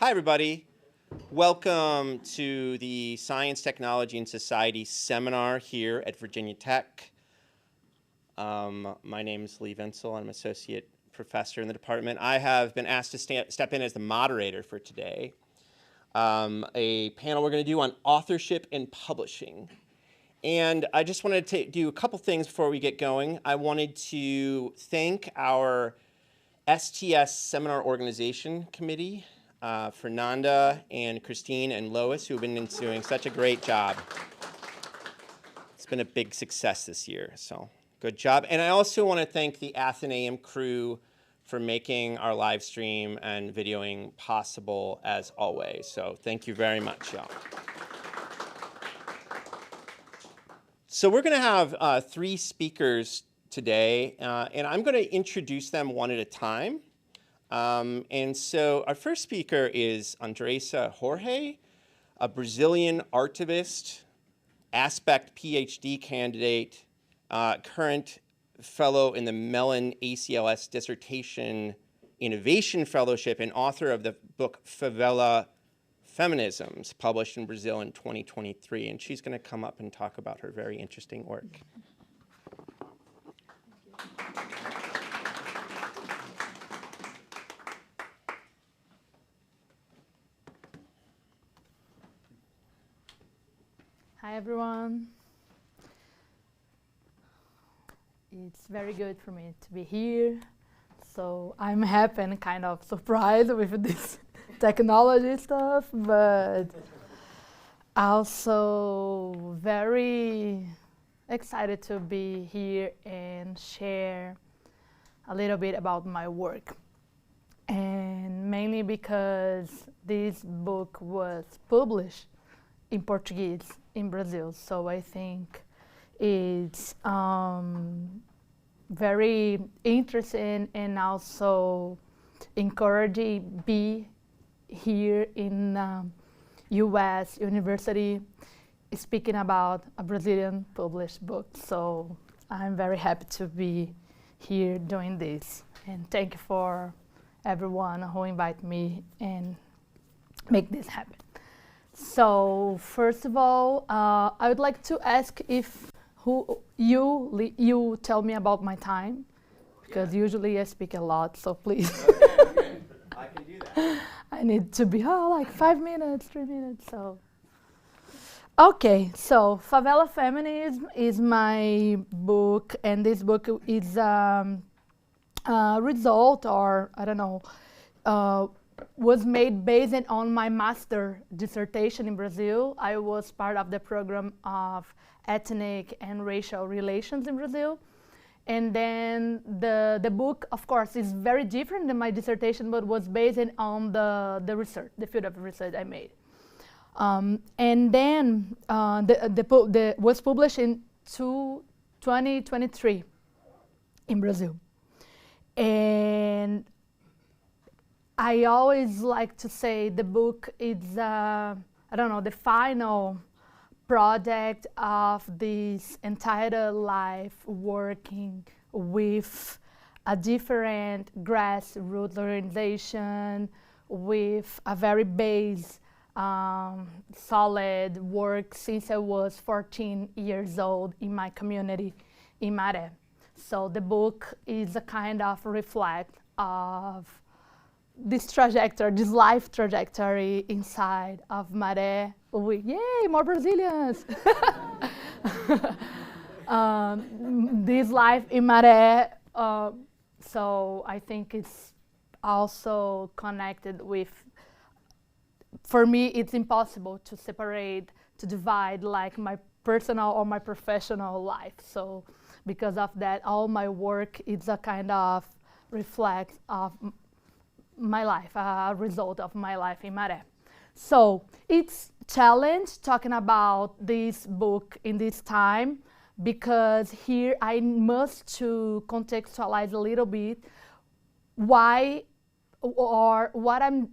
Hi, everybody. Welcome to the Science, Technology, and Society seminar here at Virginia Tech. My name is Lee Vinsel. I'm an associate professor in the department. I have been asked to step in as the moderator for today. A panel we're going to do on authorship and publishing. And I just wanted to do a couple things before we get going. I wanted to thank our STS Seminar Organization Committee, Fernanda and Christine and Lois, who have been doing such a great job. It's been a big success this year, so good job. And I also want to thank the Athenaeum crew for making our live stream and videoing possible as always. So thank you very much, y'all. So we're going to have 3 speakers today, and I'm going to introduce them one at a time. And so our first speaker is Andreza Jorge, a Brazilian archivist, Aspect PhD candidate, current fellow in the Mellon ACLS Dissertation Innovation Fellowship, and author of the book Favela Feminisms, published in Brazil in 2023. And she's going to come up and talk about her very interesting work. Hi, everyone. It's very good for me to be here. So I'm happy and kind of surprised with this technology stuff, but also very excited to be here and share a little bit about my work. And mainly because this book was published in Portuguese in Brazil, so I think it's very interesting and also encouraging be here in U.S. university speaking about a Brazilian published book. So I'm very happy to be here doing this, and thank you for everyone who invited me and make this happen. So first of all, I would like to ask if you tell me about my time, because usually I speak a lot, so please. Okay. I can do that. I need to be like 5 minutes, 3 minutes. So okay, so Favela Feminism is my book, and this book is a result, or I don't know, was made based on my master dissertation in Brazil. I was part of the program of ethnic and racial relations in Brazil. And then the book, of course, is very different than my dissertation, but was based on the research, the field of research I made. And then was published in 2023 in Brazil. And I always like to say the book is, I don't know, the final project of this entire life working with a different grassroots organization, with a very base, solid work since I was 14 years old in my community in Maré. So the book is a kind of reflect of this trajectory, this life trajectory inside of Maré. Yay, more Brazilians! This life in Maré, so I think it's also connected with, for me, it's impossible to separate, to divide like my personal or my professional life. So because of that, all my work is a kind of reflect of my life, a result of my life in Maré. So it's challenge talking about this book in this time, because here I must to contextualize a little bit why or what I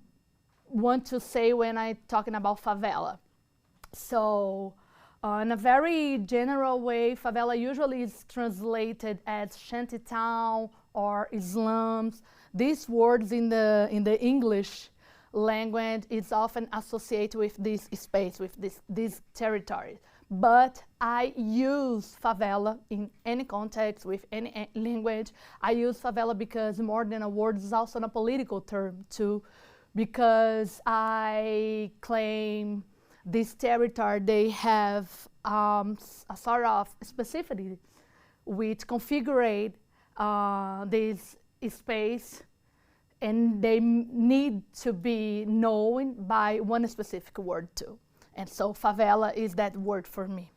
want to say when I'm talking about favela. So in a very general way, favela usually is translated as shantytown or slums. These words in the English language is often associated with this space, with this territory. But I use favela in any context, with any language. I use favela because more than a word, it's also a political term too, because I claim this territory, they have a sort of specificity which configure this space, and they need to be known by one specific word too. And so favela is that word for me.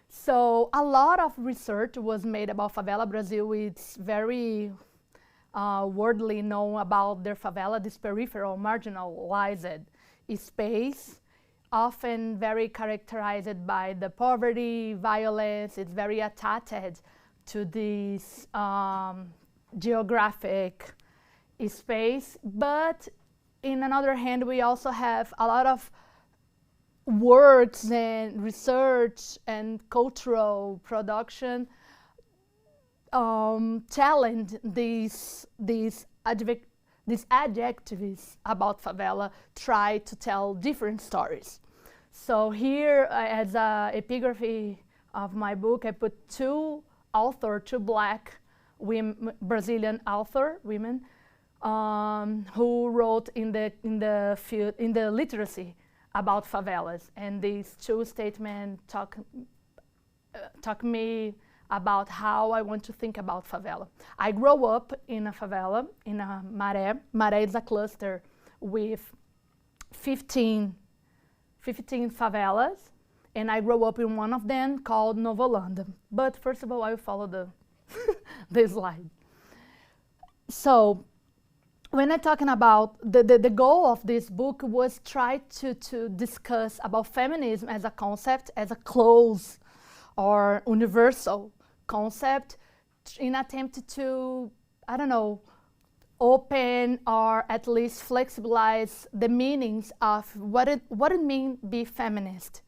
So a lot of research was made about favela. Brazil is very widely known about their favela, this peripheral, marginalized space, often very characterized by the poverty, violence. It's very attached to this geographic space. But in another hand, we also have a lot of works and research and cultural production challenge these adjectives about favela, try to tell different stories. So here, as an epigraphy of my book, I put two Black women, Brazilian women, who wrote in the field, in the literacy about favelas, and these two statements talk me about how I want to think about favela. I grew up in a favela, in a Maré. Maré is a cluster with 15 favelas, and I grew up in one of them called Nova Holanda. But first of all, I will follow the slide. So when I'm talking about the goal of this book was try to discuss about feminism as a concept, as a closed or universal concept, in attempt to, I don't know, open or at least flexibilize the meanings of what it means be feminist.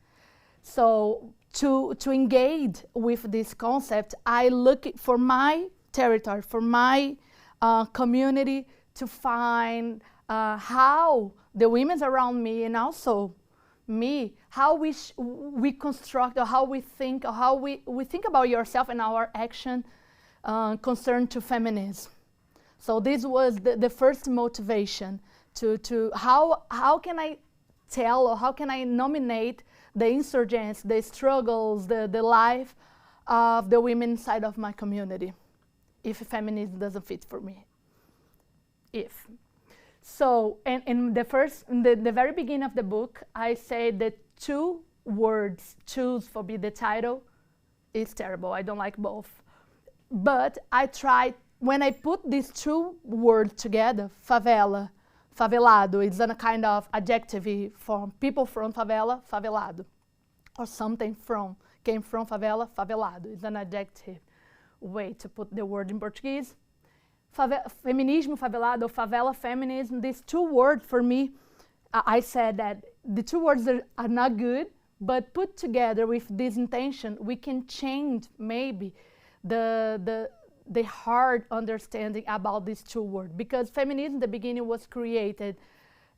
So to engage with this concept, I look for my territory, for my community, to find how the women around me and also me, how we construct or how we think or how we think about yourself and our action concerned to feminism. So this was the first motivation to how can I tell or how can I nominate the insurgencies, the struggles, the life of the women side of my community if feminism doesn't fit for me. So, and in the very beginning of the book, I said that two words choose for be the title is terrible. I don't like both. But I tried, when I put these two words together, favela, favelado, it's a kind of adjective from people from favela, favelado, or something came from favela, favelado. It's an adjective way to put the word in Portuguese. Feminismo favelado, favela feminism, these two words for me, I said that the two words are not good, but put together with this intention, we can change maybe the hard understanding about these two words. Because feminism in the beginning was created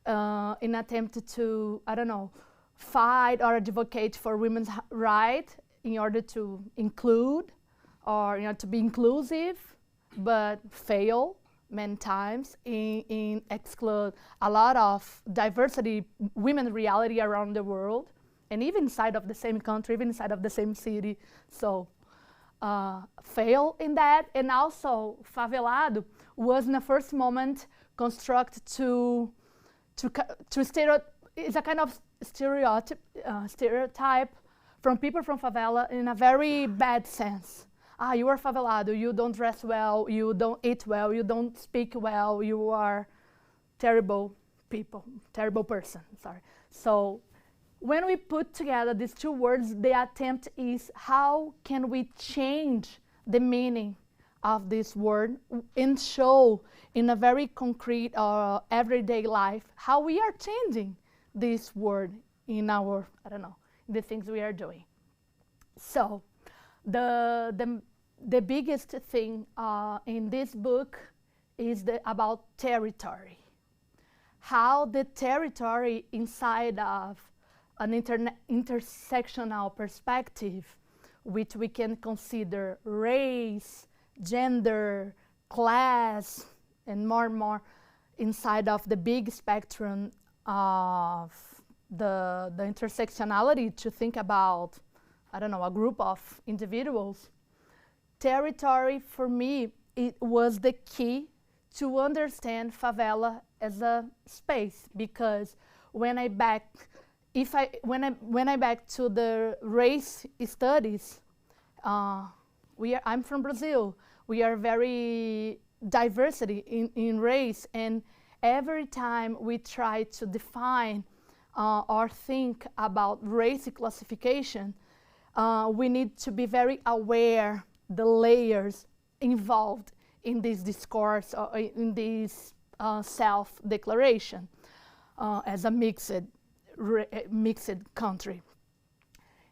in attempt to, I don't know, fight or advocate for women's rights in order to include or to be inclusive, but fail many times in exclude a lot of diversity, women reality around the world, and even inside of the same country, even inside of the same city. So fail in that, and also favelado was in the first moment constructed to it's a kind of stereotype from people from favela in a very bad sense. You are favelado, you don't dress well, you don't eat well, you don't speak well, you are terrible person, sorry. So when we put together these two words, the attempt is how can we change the meaning of this word and show in a very concrete everyday life how we are changing this word in our, I don't know, the things we are doing. So the biggest thing in this book is about territory. how the territory inside of an intersectional perspective, which we can consider race, gender, class, and more inside of the big spectrum of the intersectionality to think about, I don't know, a group of individuals. Territory, for me, it was the key to understand favela as a space, because when I back to the race studies, I'm from Brazil. We are very diversity in race, and every time we try to define or think about race classification, we need to be very aware the layers involved in this discourse or in this self-declaration as a mixed country.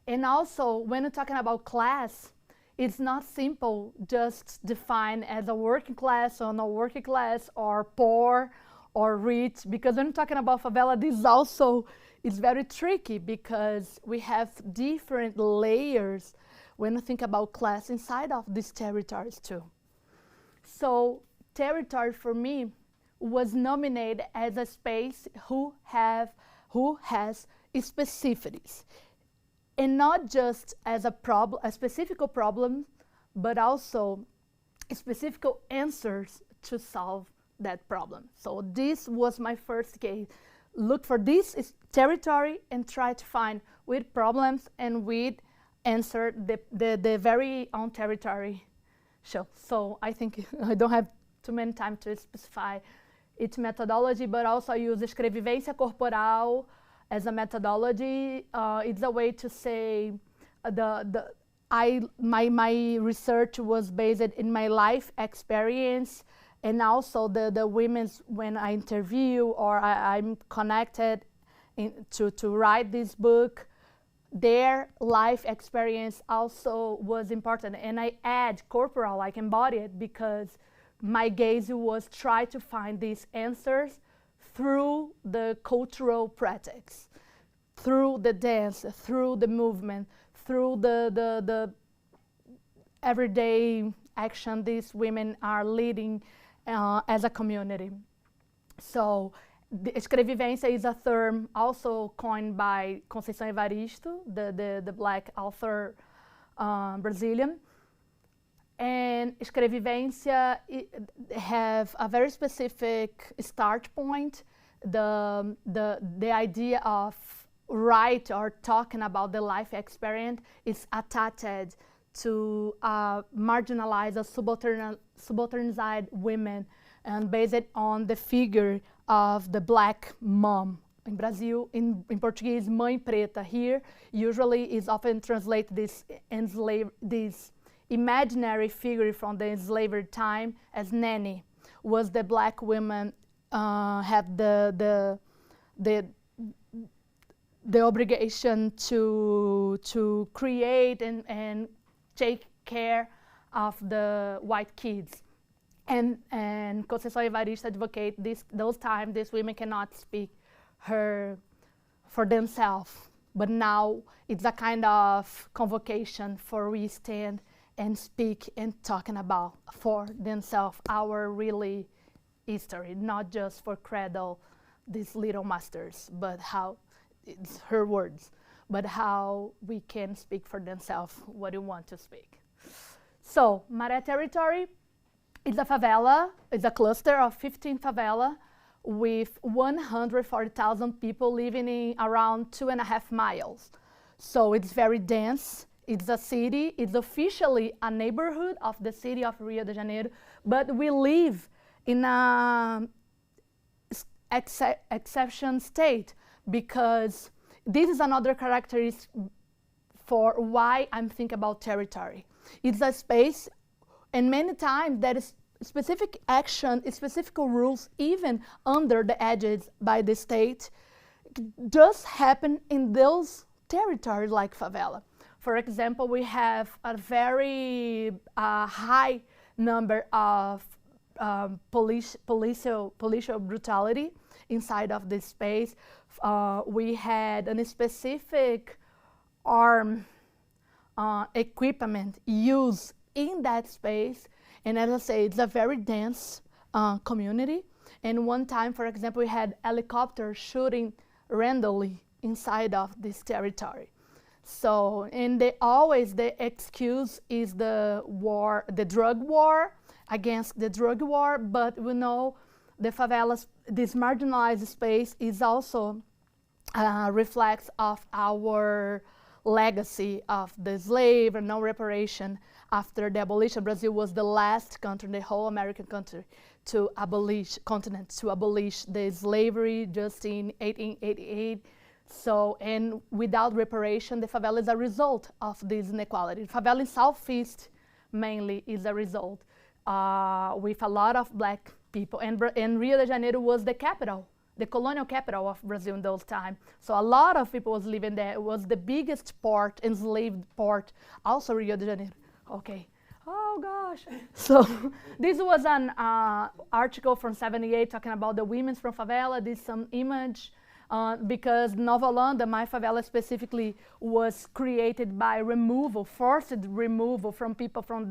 And also, when we're talking about class, it's not simple just defined as a working class or no working class or poor or rich, because when we're talking about favela, this also is very tricky because we have different layers when we think about class inside of these territories too. So territory for me was nominated as a space who has specificities, and not just as a specific problem, but also specific answers to solve that problem. So this was my first case. Look for this territory and try to find with problems and with answer the very own territory show. So I think I don't have too many time to specify its methodology, but also I use escrevivência corporal as a methodology. It's a way to say my research was based in my life experience, and also the women's, when I interview or I'm connected to write this book, their life experience also was important. And I add corporal, like embodied, because my gaze was try to find these answers through the cultural practice, through the dance, through the movement, through the everyday action these women are leading as a community. So the escrevivência is a term also coined by Conceição Evaristo, the black author Brazilian. And escrevivência have a very specific start point. The idea of write or talking about the life experience is attached to marginalized or subalternized women, and based on the figure of the black mom. In Brazil, in Portuguese, mãe preta. Here, usually is often translated this imaginary figure from the enslaved time as nanny. Was the black women have the obligation to create and take care of the white kids. And Conceição Evaristo advocate those times these women cannot speak for themselves. But now it's a kind of convocation for we stand and speak and talking about for themselves our really history, not just for cradle these little masters, but how it's her words, but how we can speak for themselves what you want to speak. So Maré territory is a favela, it's a cluster of 15 favela with 140,000 people living in around 2.5 miles. So it's very dense. It's a city, it's officially a neighborhood of the city of Rio de Janeiro, but we live in an exception state, because this is another characteristic for why I'm thinking about territory. It's a space, and many times there is specific action, specific rules, even under the edges by the state, just happen in those territories like favela. For example, we have a very high number of police brutality inside of this space. We had a specific arm equipment used in that space. And as I say, it's a very dense community. And one time, for example, we had helicopters shooting randomly inside of this territory. So, and the excuse is the war, the drug war, against the drug war, but we know the favelas, this marginalized space is also reflects of our legacy of the slave and no reparation after the abolition. Brazil was the last country in the whole American continent to abolish the slavery just in 1888. So, and without reparation, the favela is a result of this inequality. Favela in Southeast mainly is a result with a lot of black people. And Rio de Janeiro was the capital, the colonial capital of Brazil in those times. So a lot of people was living there. It was the biggest port, enslaved port, also Rio de Janeiro. Okay. Oh gosh. So this was an article from 78 talking about the women from favela. This is some image. Because Nova Holanda, my favela specifically, was created by removal, forced removal from people from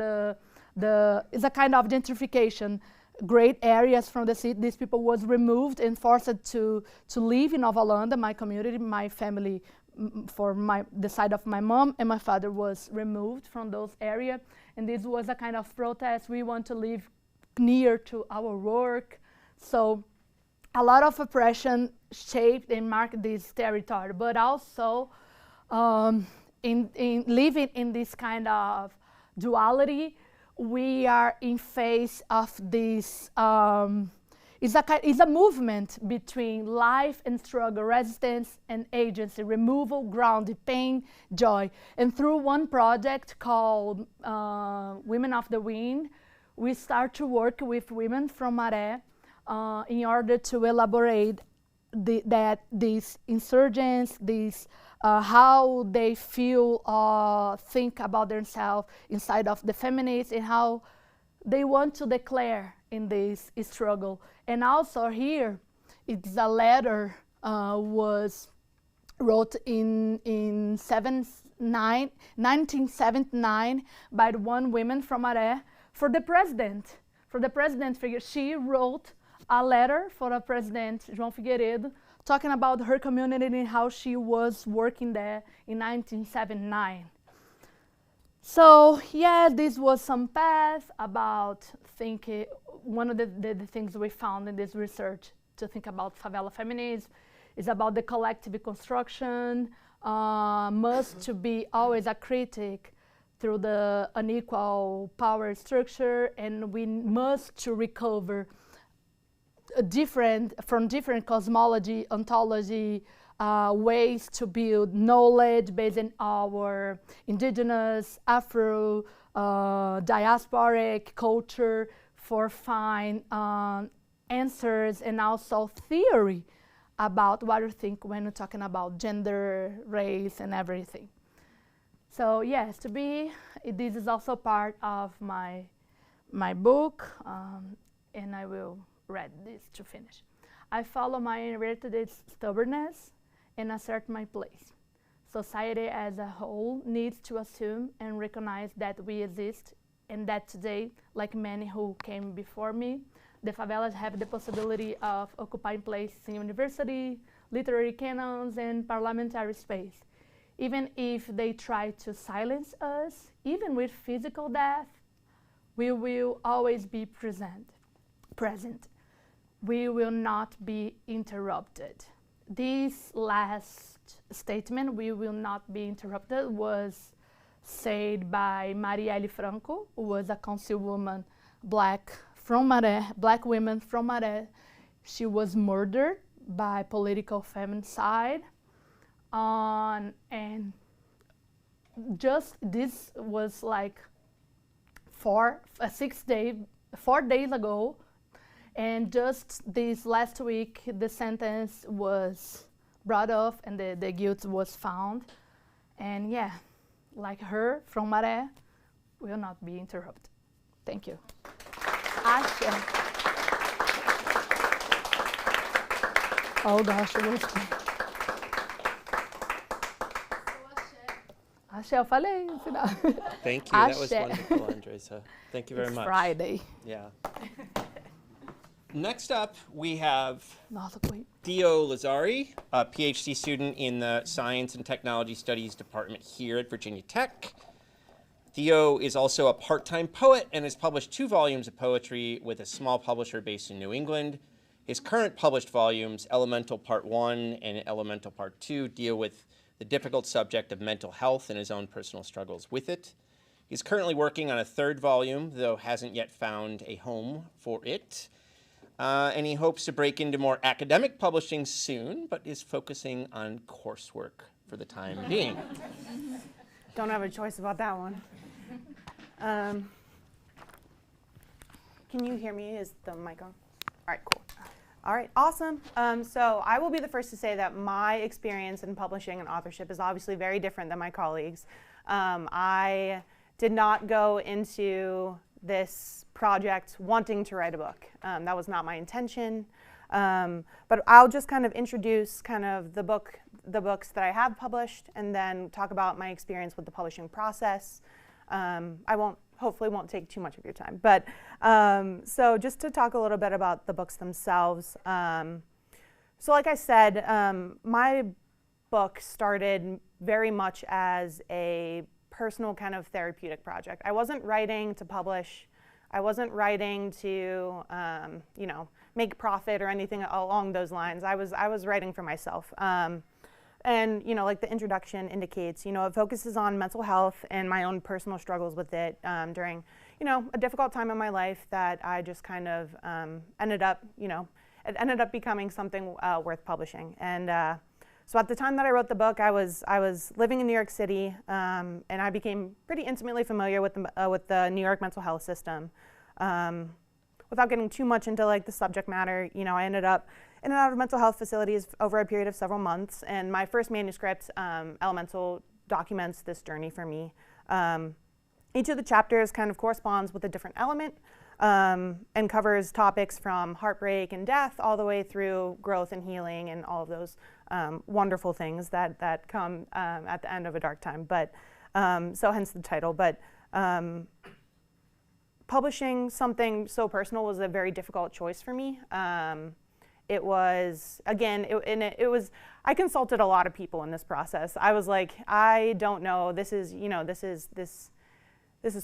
it's a kind of gentrification. Great areas from the city, these people was removed and forced to live in Nova Holanda, my community, my family, the side of my mom and my father was removed from those areas. And this was a kind of protest. We want to live near to our work. So a lot of oppression shaped and marked this territory, but also in living in this kind of duality, we are in face of this, it's a movement between life and struggle, resistance and agency, removal, grounding, pain, joy. And through one project called Women of the Wind, we start to work with women from Maré in order to elaborate these insurgents, how they feel, think about themselves inside of the feminists, and how they want to declare in this struggle. And also here, it's a letter was wrote in 1979 by one woman from Maré for the president figure. She wrote a letter for the president, João Figueiredo, talking about her community and how she was working there in 1979. So yeah, this was some path about thinking. One of the things we found in this research to think about favela feminism is about the collective construction, must to be always a critic through the unequal power structure, and we must to recover from different cosmology, ontology, ways to build knowledge based on our indigenous, Afro, diasporic culture for find answers and also theory about what you think when you're talking about gender, race, and everything. So yes, this is also part of my book, and I will read this to finish. I follow my inherited stubbornness and assert my place. Society as a whole needs to assume and recognize that we exist, and that today, like many who came before me, the favelas have the possibility of occupying places in university, literary canons, and parliamentary space. Even if they try to silence us, even with physical death, we will always be present. We will not be interrupted. This last statement, we will not be interrupted, was said by Marielle Franco, who was a councilwoman, black women from Maré. She was murdered by political feminicide. And just this was like 4 days ago. And just this last week, the sentence was brought off and the guilt was found. And yeah, like her from Maré, will not be interrupted. Thank you. Oh gosh, eu gostei. Axé, eu falei no final. Thank you. That was Axé. wonderful, Andreza. Thank you very It's much. Friday. Yeah. Next up, we have Nossa, corri. Theo Lazzari, a PhD student in the Science and Technology Studies Department here at Virginia Tech. Theo is also a part-time poet and has published 2 volumes of poetry with a small publisher based in New England. His current published volumes, Ele-Mental Part 1 and Ele-Mental Part 2, deal with the difficult subject of mental health and his own personal struggles with it. He's currently working on a 3rd volume, though hasn't yet found a home for it. And he hopes to break into more academic publishing soon, but is focusing on coursework for the time being. Don't have a choice about that one. Can you hear me? Is the mic on? All right, cool. All right, awesome. So I will be the first to say that my experience in publishing and authorship is obviously very different than my colleagues. I did not go into this project wanting to write a book. That was not my intention. But I'll just kind of introduce kind of the books that I have published, and then talk about my experience with the publishing process. I hopefully won't take too much of your time. But so just to talk a little bit about the books themselves. So like I said, my book started very much as a personal kind of therapeutic project. I wasn't writing to publish. I wasn't writing to, make profit or anything along those lines. I was writing for myself. And, like the introduction indicates, it focuses on mental health and my own personal struggles with it during, a difficult time in my life that I just kind of ended up becoming something worth publishing. And so at the time that I wrote the book, I was living in New York City, and I became pretty intimately familiar with the New York mental health system. Without getting too much into like the subject matter, I ended up in and out of mental health facilities over a period of several months. And my first manuscript, Ele-Mental, documents this journey for me. Each of the chapters kind of corresponds with a different element, and covers topics from heartbreak and death all the way through growth and healing and all of those wonderful things that come at the end of a dark time. But so hence the title. But publishing something so personal was a very difficult choice for me. It was, again, I consulted a lot of people in this process. I was like, I don't know, this is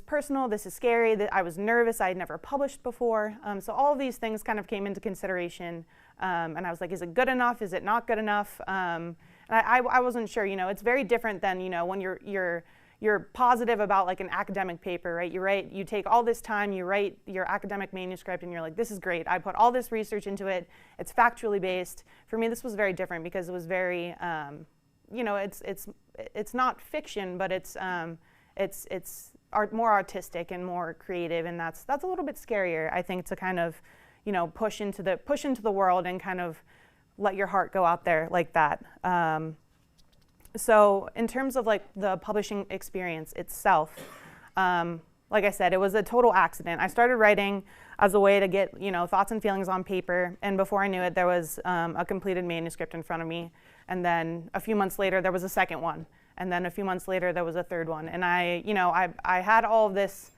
personal, this is scary, that I was nervous, I had never published before. So all of these things kind of came into consideration. And I was like, is it good enough? Is it not good enough? And I wasn't sure, it's very different than, when you're positive about like an academic paper, right? You take all this time, you write your academic manuscript, and you're like, this is great. I put all this research into it. It's factually based. For me, this was very different because it was very, it's not fiction, but it's more artistic and more creative, and that's a little bit scarier, I think, to kind of, push into the world and kind of let your heart go out there like that. So in terms of like the publishing experience itself, like I said, it was a total accident. I started writing as a way to get thoughts and feelings on paper, and before I knew it, there was a completed manuscript in front of me. And then a few months later, there was a second one, and then a few months later, there was a third one. And I had all of this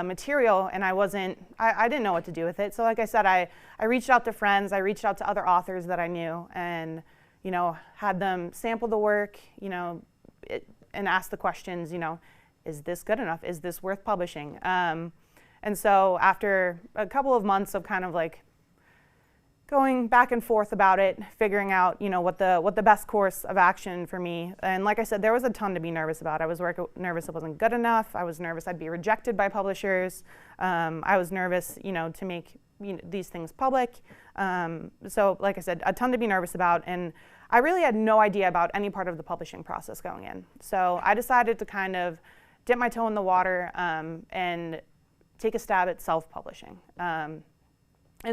material, and I didn't know what to do with it. So like I said, I reached out to friends, I reached out to other authors that I knew, and had them sample the work, and ask the questions, is this good enough? Is this worth publishing? And so after a couple of months of kind of like going back and forth about it, figuring out, what the best course of action for me. And like I said, there was a ton to be nervous about. I was nervous it wasn't good enough. I was nervous I'd be rejected by publishers. I was nervous, to make these things public. So like I said, a ton to be nervous about, and I really had no idea about any part of the publishing process going in. So I decided to kind of dip my toe in the water and take a stab at self-publishing. And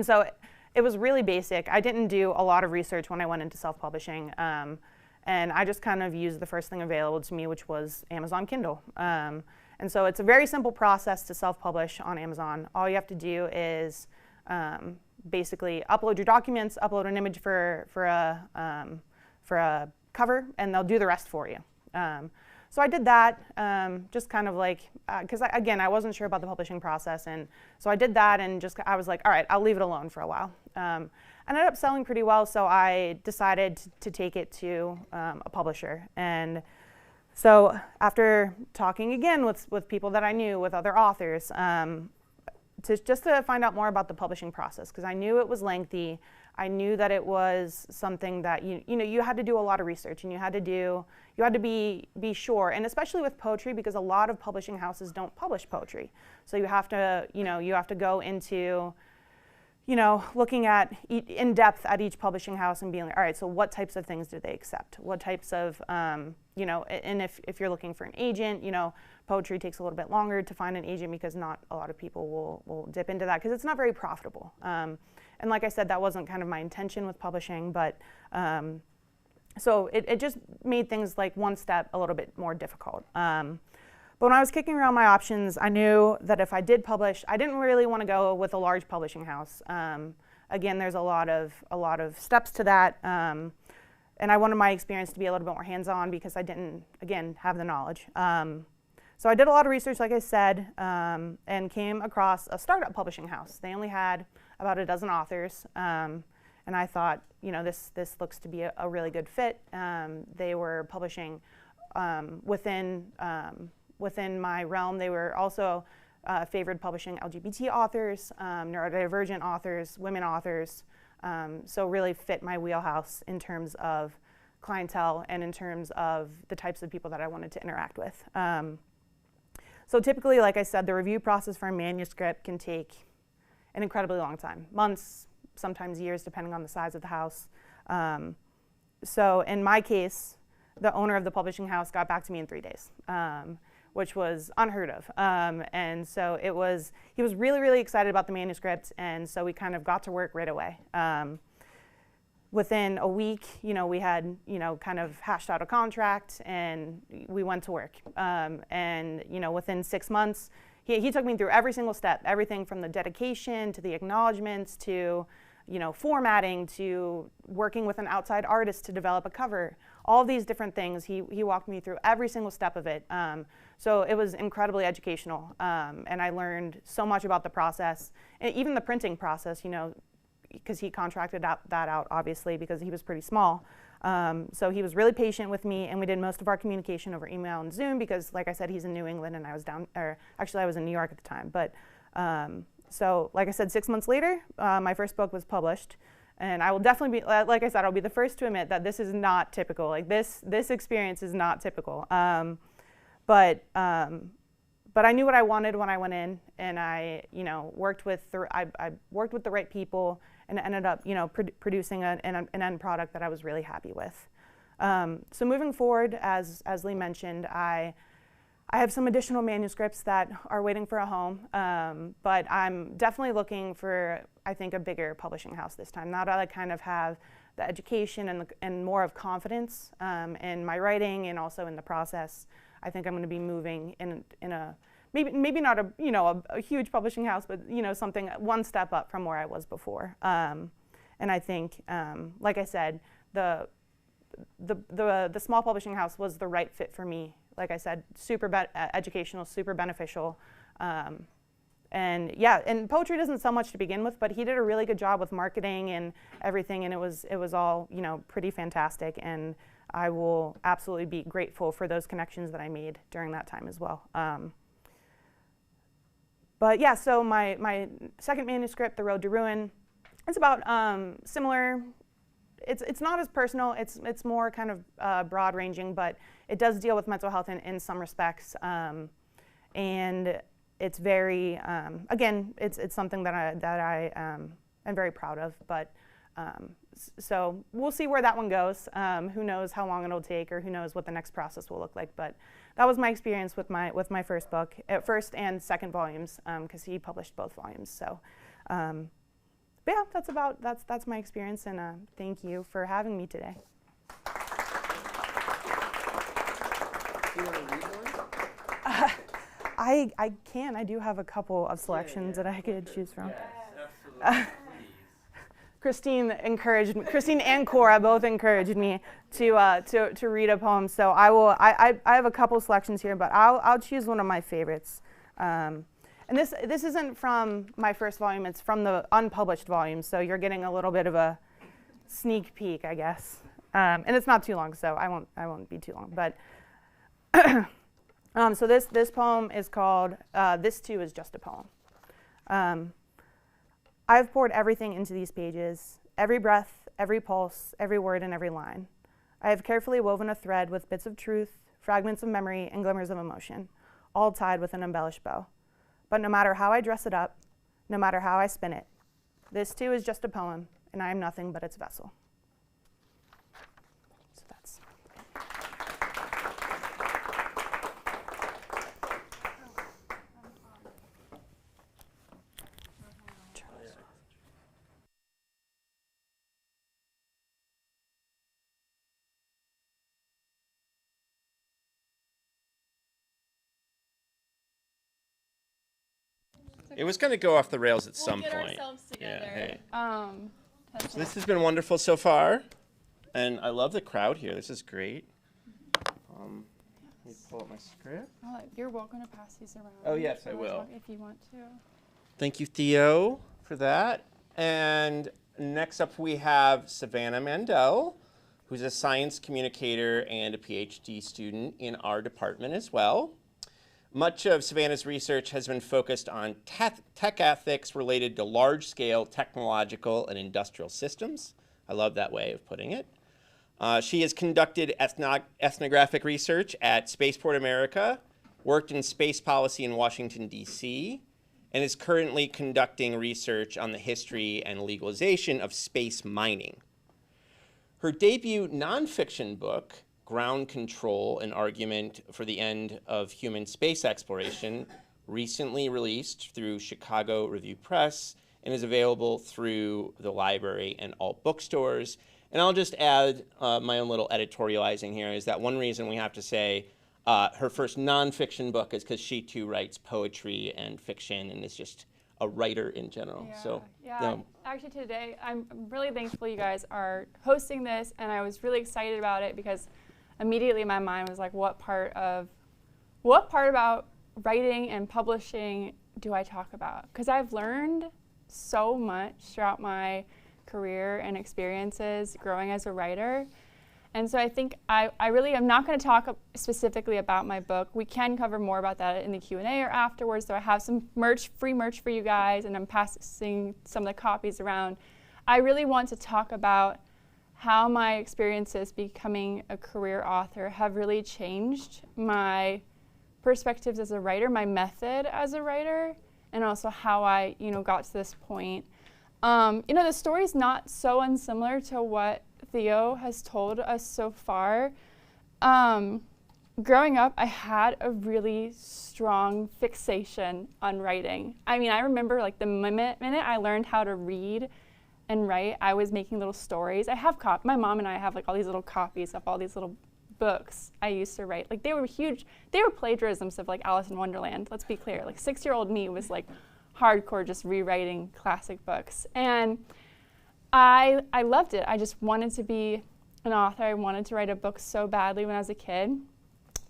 so it was really basic. I didn't do a lot of research when I went into self-publishing, and I just kind of used the first thing available to me, which was Amazon Kindle. And so it's a very simple process to self-publish on Amazon. All you have to do is basically upload your documents, upload an image for a cover, and they'll do the rest for you. So I did that, just kind of like, because again, I wasn't sure about the publishing process, and so I did that, and I was like, all right, I'll leave it alone for a while. I ended up selling pretty well, so I decided to take it to a publisher. And so after talking again with people that I knew, with other authors, just to find out more about the publishing process, because I knew it was lengthy. I knew that it was something that you had to do a lot of research, and you had to be sure, and especially with poetry, because a lot of publishing houses don't publish poetry. So you have to go into looking at in depth at each publishing house and being like, all right, so what types of things do they accept? What types of and if you're looking for an agent, poetry takes a little bit longer to find an agent, because not a lot of people will dip into that, because it's not very profitable. And like I said, that wasn't kind of my intention with publishing, but so it just made things like one step a little bit more difficult. But when I was kicking around my options, I knew that if I did publish, I didn't really want to go with a large publishing house. Again, there's a lot of steps to that, and I wanted my experience to be a little bit more hands-on, because I didn't, again, have the knowledge. So I did a lot of research, like I said, and came across a startup publishing house. They only had about a dozen authors, and I thought, this looks to be a really good fit. They were publishing within my realm. They were also favored publishing LGBT authors, neurodivergent authors, women authors, so really fit my wheelhouse in terms of clientele and in terms of the types of people that I wanted to interact with. So typically, like I said, the review process for a manuscript can take an incredibly long time, months, sometimes years, depending on the size of the house. So in my case, the owner of the publishing house got back to me in 3 days, which was unheard of. And so he was really, really excited about the manuscript, and so we kind of got to work right away. Within a week, we had, kind of hashed out a contract, and we went to work. And, within 6 months, he took me through every single step, everything from the dedication to the acknowledgments to, formatting to working with an outside artist to develop a cover. All of these different things, he walked me through every single step of it. So it was incredibly educational, and I learned so much about the process, and even the printing process, because he contracted that out, obviously, because he was pretty small. So he was really patient with me, and we did most of our communication over email and Zoom, because, like I said, he's in New England, and I was in New York at the time. But so, like I said, 6 months later, my first book was published, and I will definitely be, like I said, I'll be the first to admit that this is not typical. Like this experience is not typical. But I knew what I wanted when I went in, and I, worked with the right people, and ended up, producing an end product that I was really happy with. So moving forward, as Lee mentioned, I have some additional manuscripts that are waiting for a home, but I'm definitely looking for, I think, a bigger publishing house this time. Now that I kind of have the education and more of confidence in my writing and also in the process, I think I'm going to be moving in a maybe not a huge publishing house, but something one step up from where I was before. And I think, like I said, the small publishing house was the right fit for me. Like I said, super educational, super beneficial. And yeah, and poetry doesn't sell much to begin with, but he did a really good job with marketing and everything, and it was all pretty fantastic. And I will absolutely be grateful for those connections that I made during that time as well. But yeah, so my second manuscript, The Road to Ruin, it's about similar. It's not as personal. It's more kind of broad ranging, but it does deal with mental health in some respects, and it's very again, it's something that I am very proud of. But so we'll see where that one goes. Who knows how long it'll take, or who knows what the next process will look like. But that was my experience with my first book, first and second volumes, because he published both volumes. So. But yeah, that's my experience, and thank you for having me today. Do you want to read one? I can. I do have a couple of selections that I could choose from. Yes, absolutely. Christine encouraged me. Christine and Cora both encouraged me to read a poem. So I have a couple selections here, but I'll choose one of my favorites. And this isn't from my first volume. It's from the unpublished volume. So you're getting a little bit of a sneak peek, I guess. And it's not too long, so I won't be too long. But so this poem is called "This Too Is Just a Poem." I've poured everything into these pages, every breath, every pulse, every word, and every line. I have carefully woven a thread with bits of truth, fragments of memory, and glimmers of emotion, all tied with an embellished bow. But no matter how I dress it up, no matter how I spin it, this too is just a poem, and I am nothing but its vessel. So that's. It was going to go off the rails at some We'll point. get ourselves together. Yeah, hey. So this has been wonderful so far, and I love the crowd here. This is great. Let me pull up my script. You're welcome to pass these around. Oh, yes, I will. If you want to. Thank you, Theo, for that. And next up we have Savannah Mandel, who's a science communicator and a PhD student in our department as well. Much of Savannah's research has been focused on tech ethics related to large-scale technological and industrial systems. I love that way of putting it. She has conducted ethnographic research at Spaceport America, worked in space policy in Washington, D.C., and is currently conducting research on the history and legalization of space mining. Her debut nonfiction book, Ground Control, an Argument for the End of Human Space Exploration, recently released through Chicago Review Press and is available through the library and all bookstores. And I'll just add my own little editorializing here is that one reason we have to say her first nonfiction book is because she too writes poetry and fiction and is just a writer in general. Yeah, so actually today I'm really thankful you guys are hosting this, and I was really excited about it because immediately my mind was like, what part about writing and publishing do I talk about? Because I've learned so much throughout my career and experiences growing as a writer. And so I think I really am not going to talk specifically about my book. We can cover more about that in the Q&A or afterwards. So I have some free merch for you guys, and I'm passing some of the copies around. I really want to talk about how my experiences becoming a career author have really changed my perspectives as a writer, my method as a writer, and also how I, got to this point. The story's not so unsimilar to what Theo has told us so far. Growing up, I had a really strong fixation on writing. I mean, I remember like the minute I learned how to read and write, I was making little stories. I have my mom and I have like all these little copies of all these little books I used to write. Like they were huge, they were plagiarisms of like Alice in Wonderland, let's be clear. Like 6-year-old me was like hardcore just rewriting classic books. And I loved it. I just wanted to be an author. I wanted to write a book so badly when I was a kid.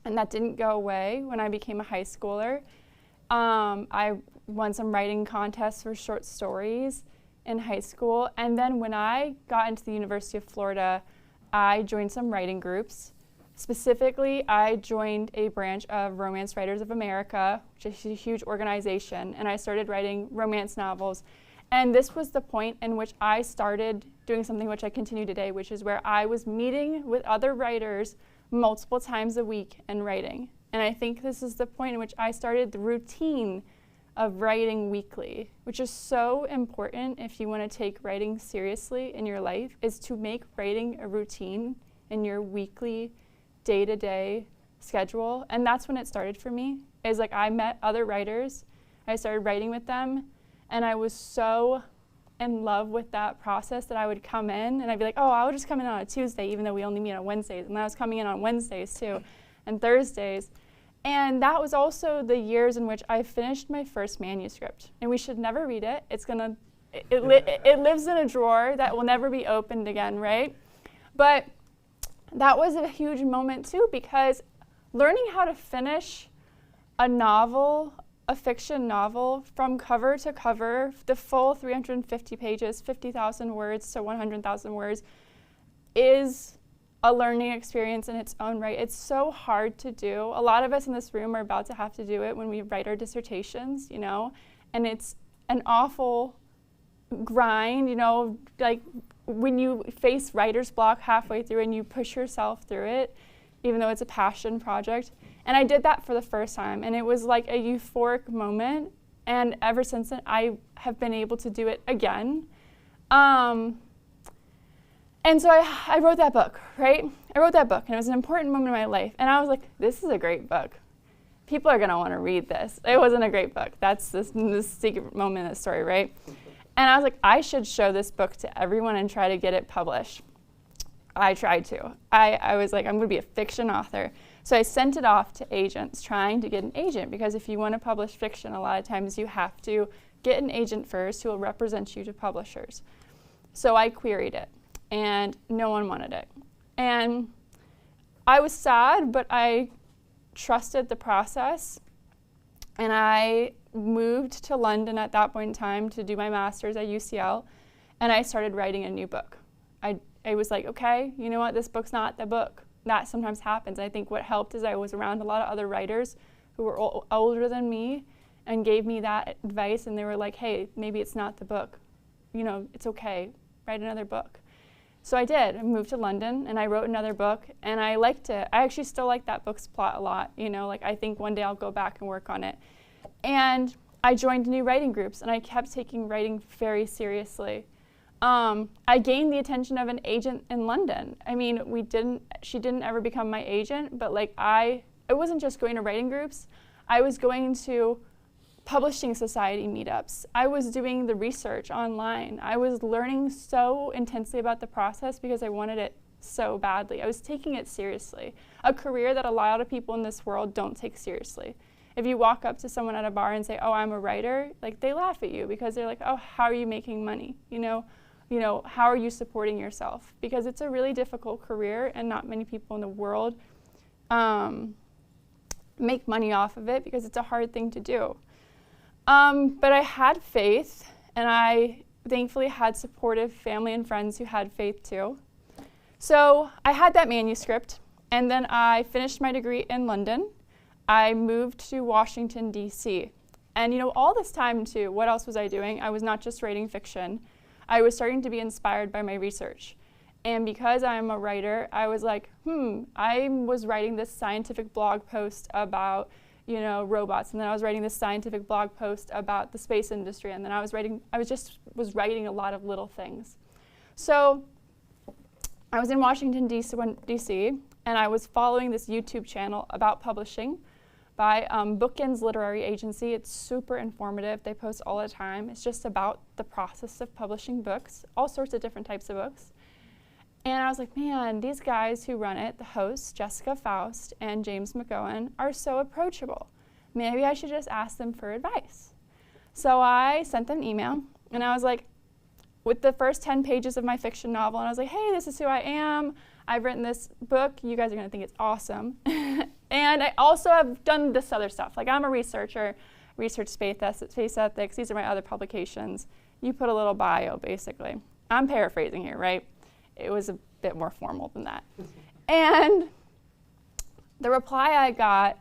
And that didn't go away when I became a high schooler. I won some writing contests for short stories in high school. And then when I got into the University of Florida, I joined some writing groups. Specifically, I joined a branch of Romance Writers of America, which is a huge organization, and I started writing romance novels. And this was the point in which I started doing something which I continue today, which is where I was meeting with other writers multiple times a week and writing. And I think this is the point in which I started the routine of writing weekly, which is so important if you want to take writing seriously in your life, is to make writing a routine in your weekly, day-to-day schedule. And that's when it started for me, is like I met other writers, I started writing with them, and I was so in love with that process that I would come in and I'd be like, oh, I'll just come in on a Tuesday, even though we only meet on Wednesdays. And I was coming in on Wednesdays too, and Thursdays. And that was also the years in which I finished my first manuscript. And we should never read it. it lives in a drawer that will never be opened again, right? But that was a huge moment too, because learning how to finish a novel, a fiction novel, from cover to cover, the full 350 pages, 50,000 words to 100,000 words, is a learning experience in its own right. It's so hard to do. A lot of us in this room are about to have to do it when we write our dissertations, you know, and it's an awful grind, you know, like when you face writer's block halfway through and you push yourself through it, even though it's a passion project. And I did that for the first time, and it was like a euphoric moment, and ever since then I have been able to do it again. And so I wrote that book, right? I wrote that book, and it was an important moment in my life, and I was like, this is a great book. People are gonna wanna read this. It wasn't a great book. That's this secret moment in the story, right? And I was like, I should show this book to everyone and try to get it published. I tried to. I was like, I'm gonna be a fiction author. So I sent it off to agents, trying to get an agent, because if you wanna publish fiction, a lot of times you have to get an agent first who will represent you to publishers. So I queried it, and no one wanted it. And I was sad, but I trusted the process, and I moved to London at that point in time to do my master's at UCL, and I started writing a new book. I was like, okay, you know what, this book's not the book. That sometimes happens. I think what helped is I was around a lot of other writers who were older than me and gave me that advice, and they were like, hey, maybe it's not the book. You know, it's okay, write another book. So I did. I moved to London, and I wrote another book, and I liked it. I actually still like that book's plot a lot. You know, like I think one day I'll go back and work on it. And I joined new writing groups, and I kept taking writing very seriously. I gained the attention of an agent in London. I mean, she didn't ever become my agent, but like I wasn't just going to writing groups. I was going to publishing society meetups. I was doing the research online. I was learning so intensely about the process because I wanted it so badly. I was taking it seriously. A career that a lot of people in this world don't take seriously. If you walk up to someone at a bar and say, oh, I'm a writer, like they laugh at you because they're like, oh, how are you making money? You know, how are you supporting yourself? Because it's a really difficult career, and not many people in the world make money off of it because it's a hard thing to do. But I had faith, and I thankfully had supportive family and friends who had faith too. So I had that manuscript, and then I finished my degree in London. I moved to Washington, D.C. And you know, all this time too, what else was I doing? I was not just writing fiction. I was starting to be inspired by my research. And because I'm a writer, I was like, I was writing this scientific blog post about, you know, robots, and then I was writing this scientific blog post about the space industry, and then I was writing a lot of little things. So I was in Washington, D.C., and I was following this YouTube channel about publishing by Bookends Literary Agency. It's super informative. They post all the time. It's just about the process of publishing books, all sorts of different types of books. And I was like, man, these guys who run it, the hosts, Jessica Faust and James McGowan, are so approachable. Maybe I should just ask them for advice. So I sent them an email, and I was like, with the first 10 pages of my fiction novel, and I was like, hey, this is who I am. I've written this book. You guys are gonna think it's awesome. And I also have done this other stuff. Like I'm a researcher, research space ethics. These are my other publications. You put a little bio, basically. I'm paraphrasing here, right? It was a bit more formal than that. And the reply I got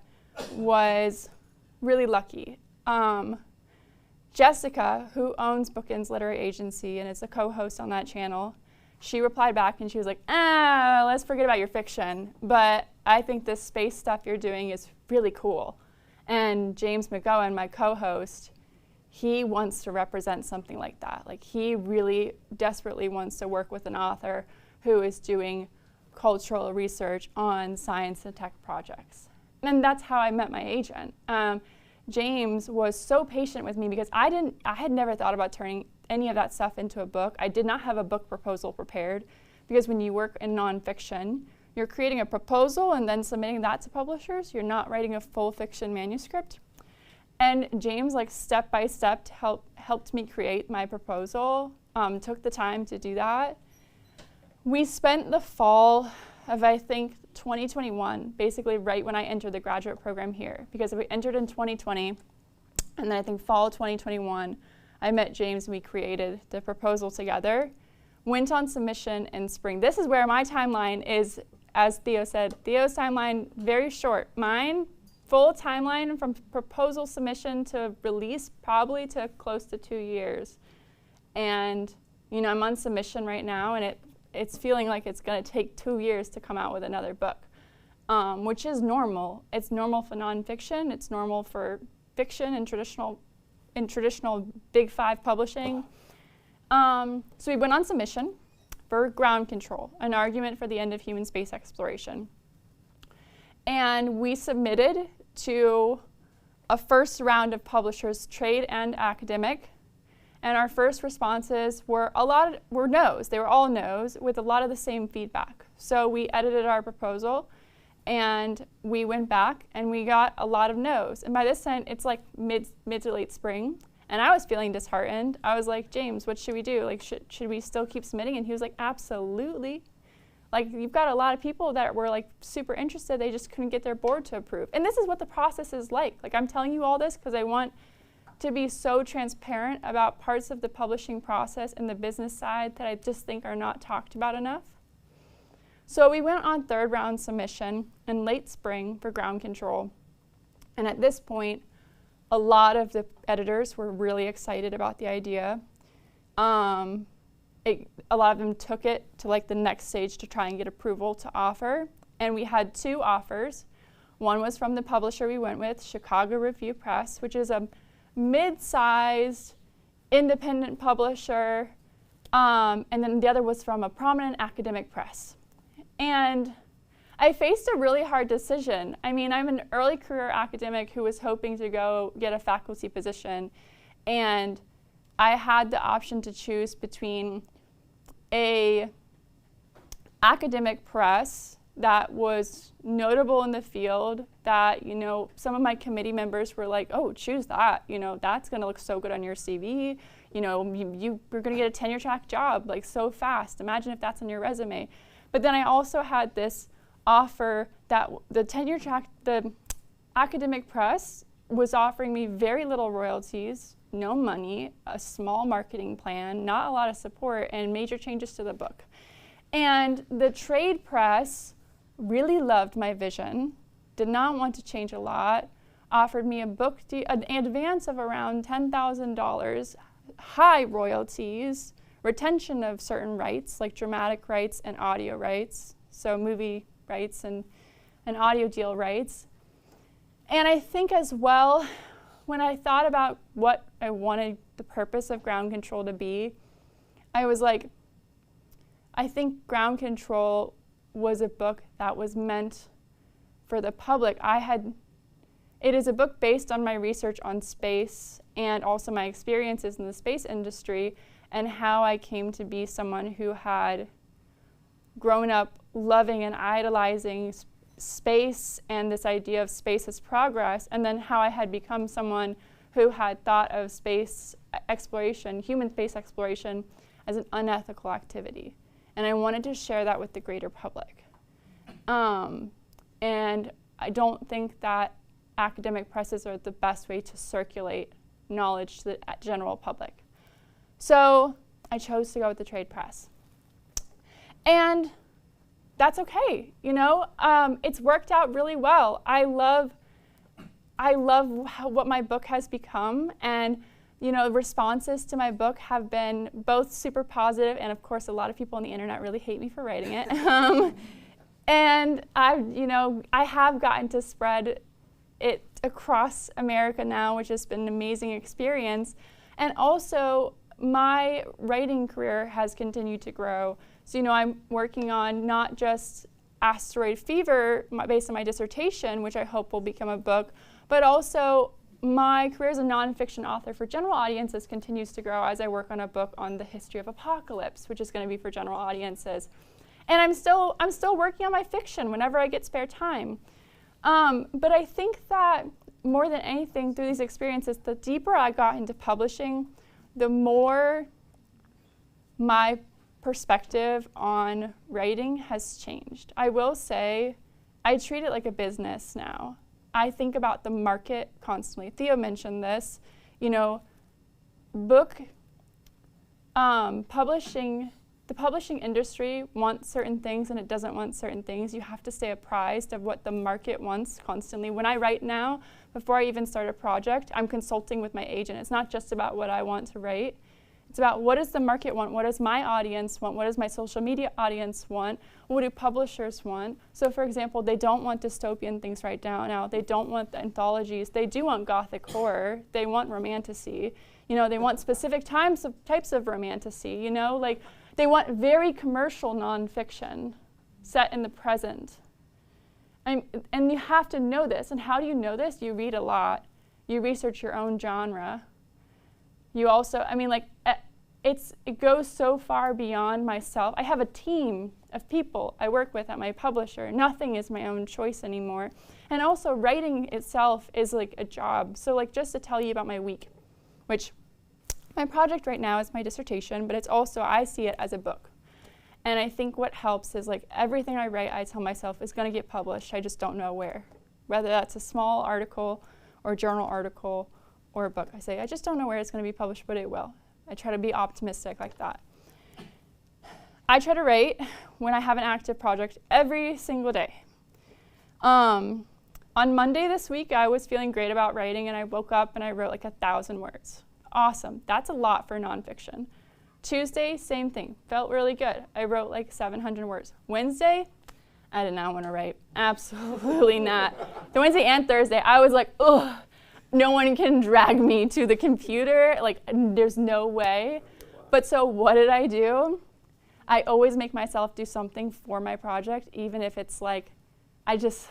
was really lucky. Jessica, who owns Bookends Literary Agency and is a co-host on that channel, she replied back and she was like, let's forget about your fiction, but I think this space stuff you're doing is really cool. And James McGowan, my co-host, he wants to represent something like that. Like he really desperately wants to work with an author who is doing cultural research on science and tech projects. And that's how I met my agent. James was so patient with me because I had never thought about turning any of that stuff into a book. I did not have a book proposal prepared because when you work in nonfiction, you're creating a proposal and then submitting that to publishers. You're not writing a full fiction manuscript. And James, like step by step, helped me create my proposal, took the time to do that. We spent the fall of, I think, 2021, basically right when I entered the graduate program here, because we entered in 2020, and then I think fall 2021, I met James and we created the proposal together, went on submission in spring. This is where my timeline is, as Theo said, Theo's timeline, very short. Mine, full timeline from proposal submission to release, probably to close to 2 years. And, you know, I'm on submission right now, and it's feeling like it's going to take 2 years to come out with another book, which is normal. It's normal for nonfiction. It's normal for fiction and traditional Big Five publishing. So we went on submission for Ground Control, an argument for the end of human space exploration. And we submitted to a first round of publishers, trade and academic. And our first responses were no's. They were all no's with a lot of the same feedback. So we edited our proposal and we went back and we got a lot of no's. And by this time, it's like mid to late spring. And I was feeling disheartened. I was like, James, what should we do? Like, should we still keep submitting? And he was like, absolutely. Like, you've got a lot of people that were like super interested. They just couldn't get their board to approve. And this is what the process is like. Like, I'm telling you all this because I want to be so transparent about parts of the publishing process and the business side that I just think are not talked about enough. So we went on third round submission in late spring for Ground Control. And at this point, a lot of the editors were really excited about the idea. A lot of them took it to like the next stage to try and get approval to offer. And we had 2 offers. One was from the publisher we went with, Chicago Review Press, which is a mid-sized independent publisher. And then the other was from a prominent academic press. And I faced a really hard decision. I mean, I'm an early career academic who was hoping to go get a faculty position. And I had the option to choose between a academic press that was notable in the field that, you know, some of my committee members were like, oh, choose that. You know, that's going to look so good on your CV. You know, you're going to get a tenure track job like so fast. Imagine if that's on your resume. But then I also had this offer that the academic press was offering me very little royalties, no money, a small marketing plan, not a lot of support, and major changes to the book. And the trade press really loved my vision, did not want to change a lot, offered me an advance of around $10,000, high royalties, retention of certain rights like dramatic rights and audio rights, so movie rights and audio deal rights. And I think as well, when I thought about what I wanted the purpose of Ground Control to be, I was like, I think Ground Control was a book that was meant for the public. It is a book based on my research on space and also my experiences in the space industry and how I came to be someone who had grown up loving and idolizing space and this idea of space as progress, and then how I had become someone who had thought of space exploration, human space exploration, as an unethical activity. And I wanted to share that with the greater public. And I don't think that academic presses are the best way to circulate knowledge to the general public. So I chose to go with the trade press. And that's okay, you know? It's worked out really well. I love what my book has become, and you know, responses to my book have been both super positive, and of course a lot of people on the internet really hate me for writing it. And I have gotten to spread it across America now, which has been an amazing experience. And also my writing career has continued to grow. So, you know, I'm working on not just asteroid fever based on my dissertation, which I hope will become a book, but also my career as a nonfiction author for general audiences continues to grow as I work on a book on the history of apocalypse, which is going to be for general audiences. And I'm still working on my fiction whenever I get spare time. But I think that more than anything, through these experiences, the deeper I got into publishing, the more my perspective on writing has changed. I will say, I treat it like a business now. I think about the market constantly. Theo mentioned this, you know, publishing, the publishing industry wants certain things and it doesn't want certain things. You have to stay apprised of what the market wants constantly. When I write now, before I even start a project, I'm consulting with my agent. It's not just about what I want to write. It's about what does the market want, what does my audience want, what does my social media audience want, what do publishers want. So for example, they don't want dystopian things right now. They don't want the anthologies. They do want gothic horror. They want romantasy. You know, they want specific types of romantasy, you know, like they want very commercial nonfiction set in the present. And you have to know this. And how do you know this? You read a lot. You research your own genre. You also, I mean, like, it goes so far beyond myself. I have a team of people I work with at my publisher. Nothing is my own choice anymore. And also, writing itself is like a job. So, like, just to tell you about my week, which my project right now is my dissertation, but it's also, I see it as a book. And I think what helps is, like, everything I write, I tell myself is going to get published. I just don't know where. Whether that's a small article or a journal article or a book. I say, I just don't know where it's going to be published, but it will. I try to be optimistic like that. I try to write when I have an active project every single day. On Monday this week, I was feeling great about writing, and I woke up and I wrote like 1,000 words. Awesome. That's a lot for nonfiction. Tuesday, same thing. Felt really good. I wrote like 700 words. Wednesday, I did not want to write. Absolutely not. The Wednesday and Thursday, I was like, ugh. No one can drag me to the computer, like there's no way. But so what did I do? I always make myself do something for my project, even if it's like, I just,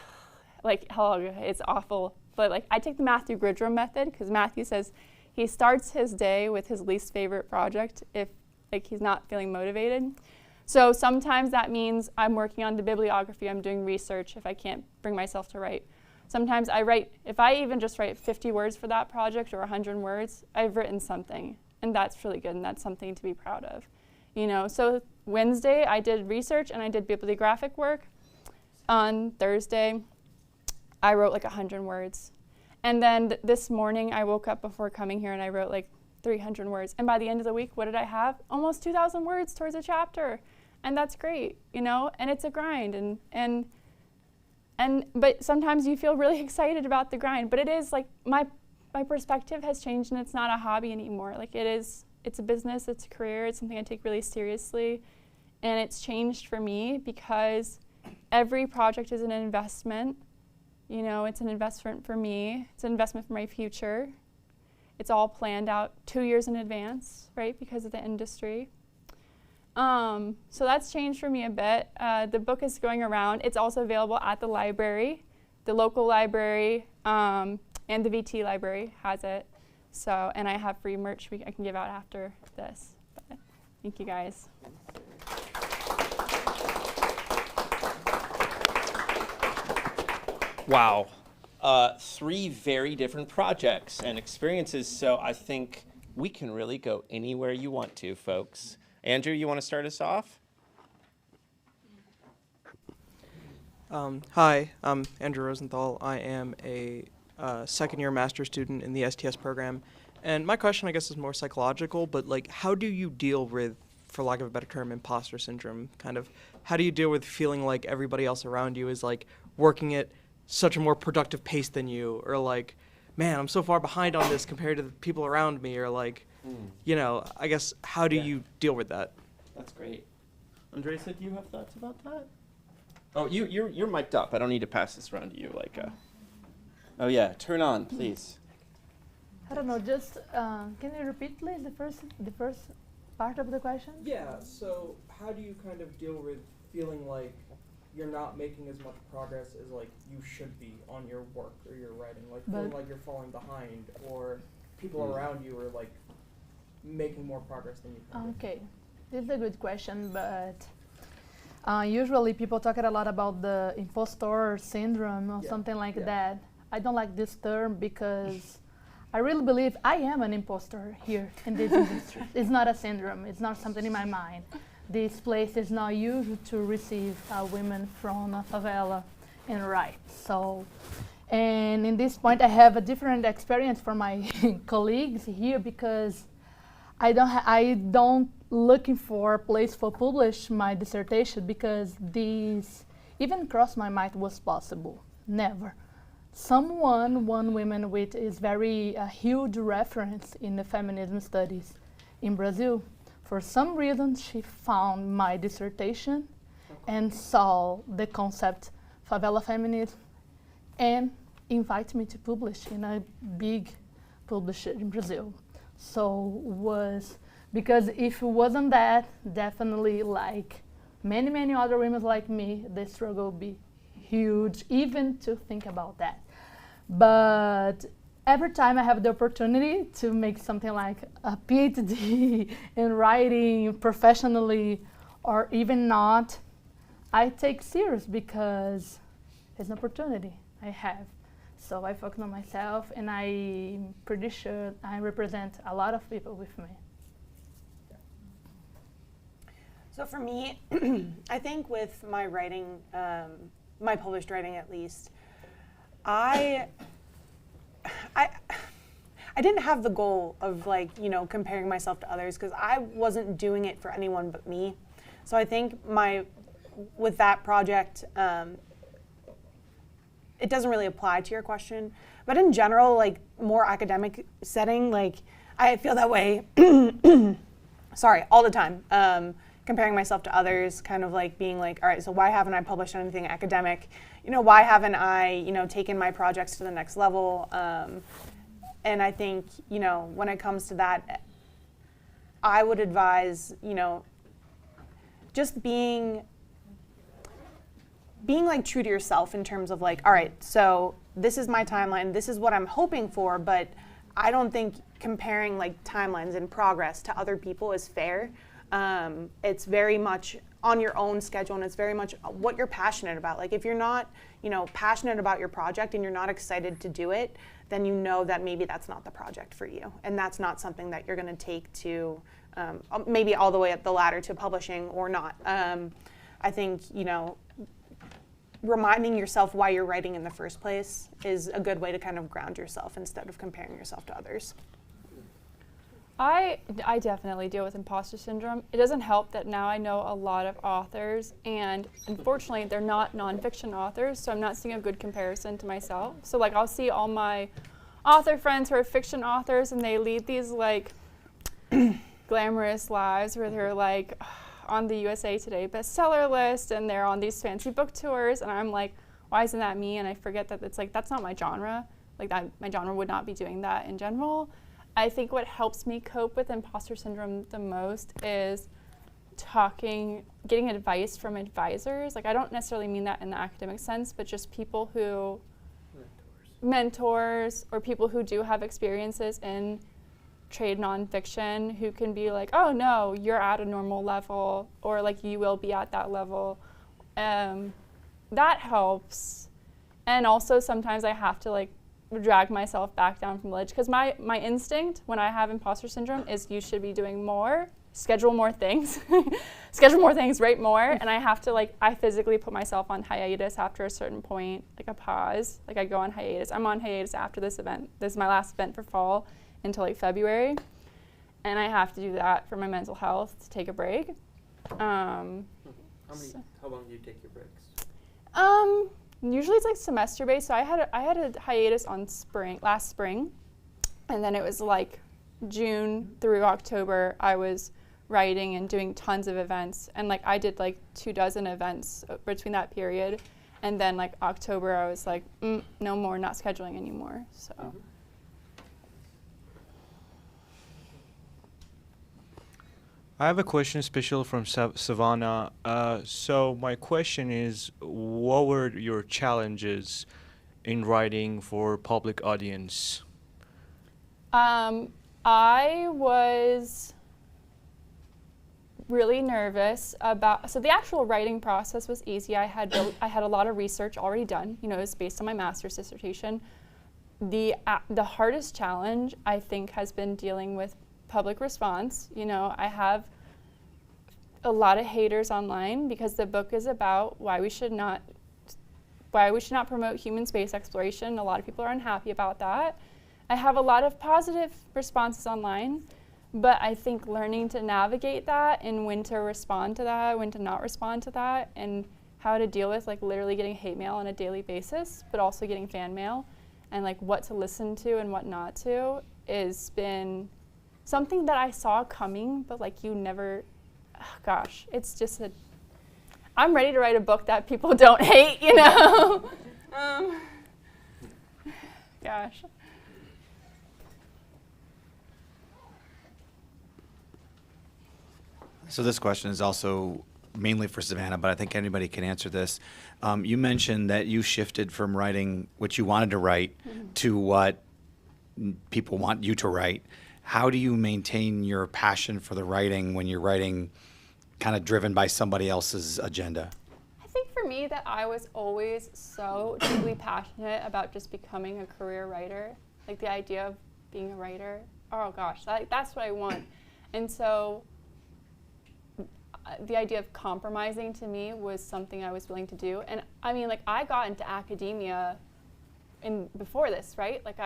like, oh, it's awful. But like, I take the Matthew Gridrum method, because Matthew says he starts his day with his least favorite project if like he's not feeling motivated. So sometimes that means I'm working on the bibliography, I'm doing research if I can't bring myself to write. Sometimes I write, if I even just write 50 words for that project or 100 words, I've written something, and that's really good, and that's something to be proud of. You know, so Wednesday I did research and I did bibliographic work. On Thursday, I wrote like 100 words. And then this morning I woke up before coming here and I wrote like 300 words. And by the end of the week, what did I have? Almost 2,000 words towards a chapter. And that's great, you know, and it's a grind. But sometimes you feel really excited about the grind. But it is like my perspective has changed, and it's not a hobby anymore. Like it's a business, it's a career, it's something I take really seriously. And it's changed for me because every project is an investment. You know, it's an investment for me. It's an investment for my future. It's all planned out 2 years in advance, right, because of the industry. So that's changed for me a bit. The book is going around. It's also available at the library. The local library and the VT library has it. So, and I have free merch I can give out after this. But thank you guys. Wow. 3 very different projects and experiences, so I think we can really go anywhere you want to, folks. Andrew, you want to start us off? Hi, I'm Andrew Rosenthal. I am a second-year master's student in the STS program, and my question, I guess, is more psychological, but like, how do you deal with, for lack of a better term, imposter syndrome? Kind of, how do you deal with feeling like everybody else around you is like working at such a more productive pace than you, or like, man, I'm so far behind on this compared to the people around me, or like, you know, I guess, how do you deal with that? That's great. Andreza, do you have thoughts about that? Oh, you're mic'd up. I don't need to pass this around to you. Like, oh yeah, turn on, please. I don't know. Just can you repeat, please, the first part of the question? Yeah. So, how do you kind of deal with feeling like you're not making as much progress as like you should be on your work or your writing, like feeling like you're falling behind, or people around you are like making more progress than you can? Okay, this is a good question, but usually people talk a lot about the impostor syndrome or something like that. I don't like this term because I really believe I am an imposter here in this industry. It's not a syndrome. It's not something in my mind. This place is not usual to receive women from a favela and write. So, and in this point, I have a different experience from my colleagues here because I don't looking for a place for publish my dissertation because these even crossed my mind was possible. Never. One woman with is very huge reference in the feminism studies in Brazil. For some reason, she found my dissertation and saw the concept Favela Feminisms and invited me to publish in a big publisher in Brazil. So was because if it wasn't that, definitely like many other women like me, the struggle would be huge even to think about that. But every time I have the opportunity to make something like a PhD in writing professionally or even not, I take serious because it's an opportunity I have. So I focus on myself and I'm pretty sure I represent a lot of people with me. So for me, I think with my writing, my published writing at least, I didn't have the goal of like, you know, comparing myself to others because I wasn't doing it for anyone but me. So I think with that project, it doesn't really apply to your question. But in general, like more academic setting, like I feel that way, sorry, all the time. Comparing myself to others, kind of like being like, all right, so why haven't I published anything academic? You know, why haven't I, you know, taken my projects to the next level? And I think, you know, when it comes to that, I would advise, you know, just being like true to yourself in terms of like, all right, so this is my timeline, this is what I'm hoping for, but I don't think comparing like timelines and progress to other people is fair. It's very much on your own schedule and it's very much what you're passionate about. Like if you're not, you know, passionate about your project and you're not excited to do it, then you know that maybe that's not the project for you. And that's not something that you're gonna take to maybe all the way up the ladder to publishing or not. I think, you know, reminding yourself why you're writing in the first place is a good way to kind of ground yourself instead of comparing yourself to others. I definitely deal with imposter syndrome. It doesn't help that now I know a lot of authors, and unfortunately they're not nonfiction authors, so I'm not seeing a good comparison to myself. So like I'll see all my author friends who are fiction authors and they lead these like glamorous lives where they're like on the USA Today bestseller list and they're on these fancy book tours, and I'm like, why isn't that me? And I forget that it's like, that's not my genre. Like my genre would not be doing that in general. I think what helps me cope with imposter syndrome the most is getting advice from advisors. Like I don't necessarily mean that in the academic sense, but just people who, mentors or people who do have experiences in trade nonfiction who can be like, oh no, you're at a normal level, or like you will be at that level. That helps. And also sometimes I have to like drag myself back down from the ledge because my instinct when I have imposter syndrome is you should be doing more, schedule more things, write more, and I have to like, I physically put myself on hiatus after a certain point, like a pause, like I go on hiatus. I'm on hiatus after this event. This is my last event for fall until like February, and I have to do that for my mental health to take a break. How long do you take your breaks? Usually it's like semester based. So I had a hiatus on last spring, and then it was like June through October I was writing and doing tons of events, and like I did like 24 events between that period, and then like October I was like no more, not scheduling anymore. So. Mm-hmm. I have a question especially from Savannah. So my question is, what were your challenges in writing for public audience? I was really nervous about, so the actual writing process was easy. I had a lot of research already done. You know, it was based on my master's dissertation. the hardest challenge, I think, has been dealing with public response. You know, I have a lot of haters online because the book is about why we should not promote human space exploration. A lot of people are unhappy about that. I have a lot of positive responses online, but I think learning to navigate that and when to respond to that, when to not respond to that, and how to deal with like literally getting hate mail on a daily basis, but also getting fan mail, and like what to listen to and what not to, has been something that I saw coming, but like you never, gosh, it's just I'm ready to write a book that people don't hate, you know? Gosh. So this question is also mainly for Savannah, but I think anybody can answer this. You mentioned that you shifted from writing what you wanted to write to what people want you to write. How do you maintain your passion for the writing when you're writing kind of driven by somebody else's agenda? I think for me that I was always so deeply passionate about just becoming a career writer. Like the idea of being a writer, oh gosh, that's what I want. And so the idea of compromising to me was something I was willing to do. And I mean, like I got into academia before this, right? Like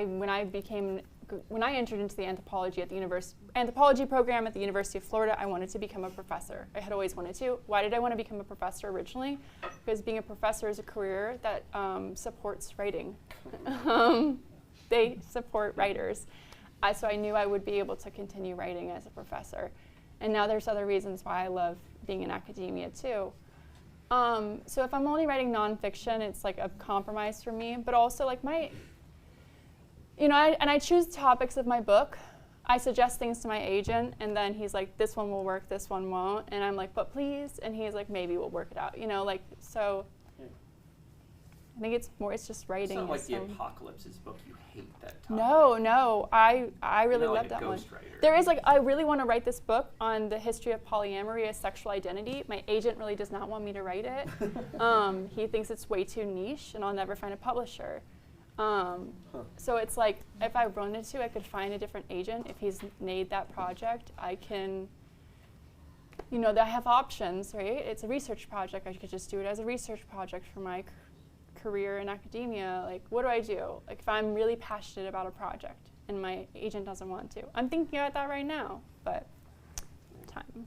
when I entered into the anthropology program at the University of Florida, I wanted to become a professor. I had always wanted to. Why did I want to become a professor originally? Because being a professor is a career that supports writing. They support writers. So I knew I would be able to continue writing as a professor. And now there's other reasons why I love being in academia too. So if I'm only writing nonfiction, it's like a compromise for me, but also like I choose topics of my book. I suggest things to my agent, and then he's like, this one will work, this one won't. And I'm like, but please. And he's like, maybe we'll work it out. You know, like, so I think it's just writing. It's not like the Apocalypse's book, you hate that topic. No, I really love that one. Ghostwriter. There is like, I really want to write this book on the history of polyamory as sexual identity. My agent really does not want me to write it. He thinks it's way too niche and I'll never find a publisher. So it's like, if I wanted to, I could find a different agent. If he's made that project, I can, I have options, right? It's a research project. I could just do it as a research project for my career in academia. Like, what do I do? Like, if I'm really passionate about a project and my agent doesn't want to. I'm thinking about that right now, but time.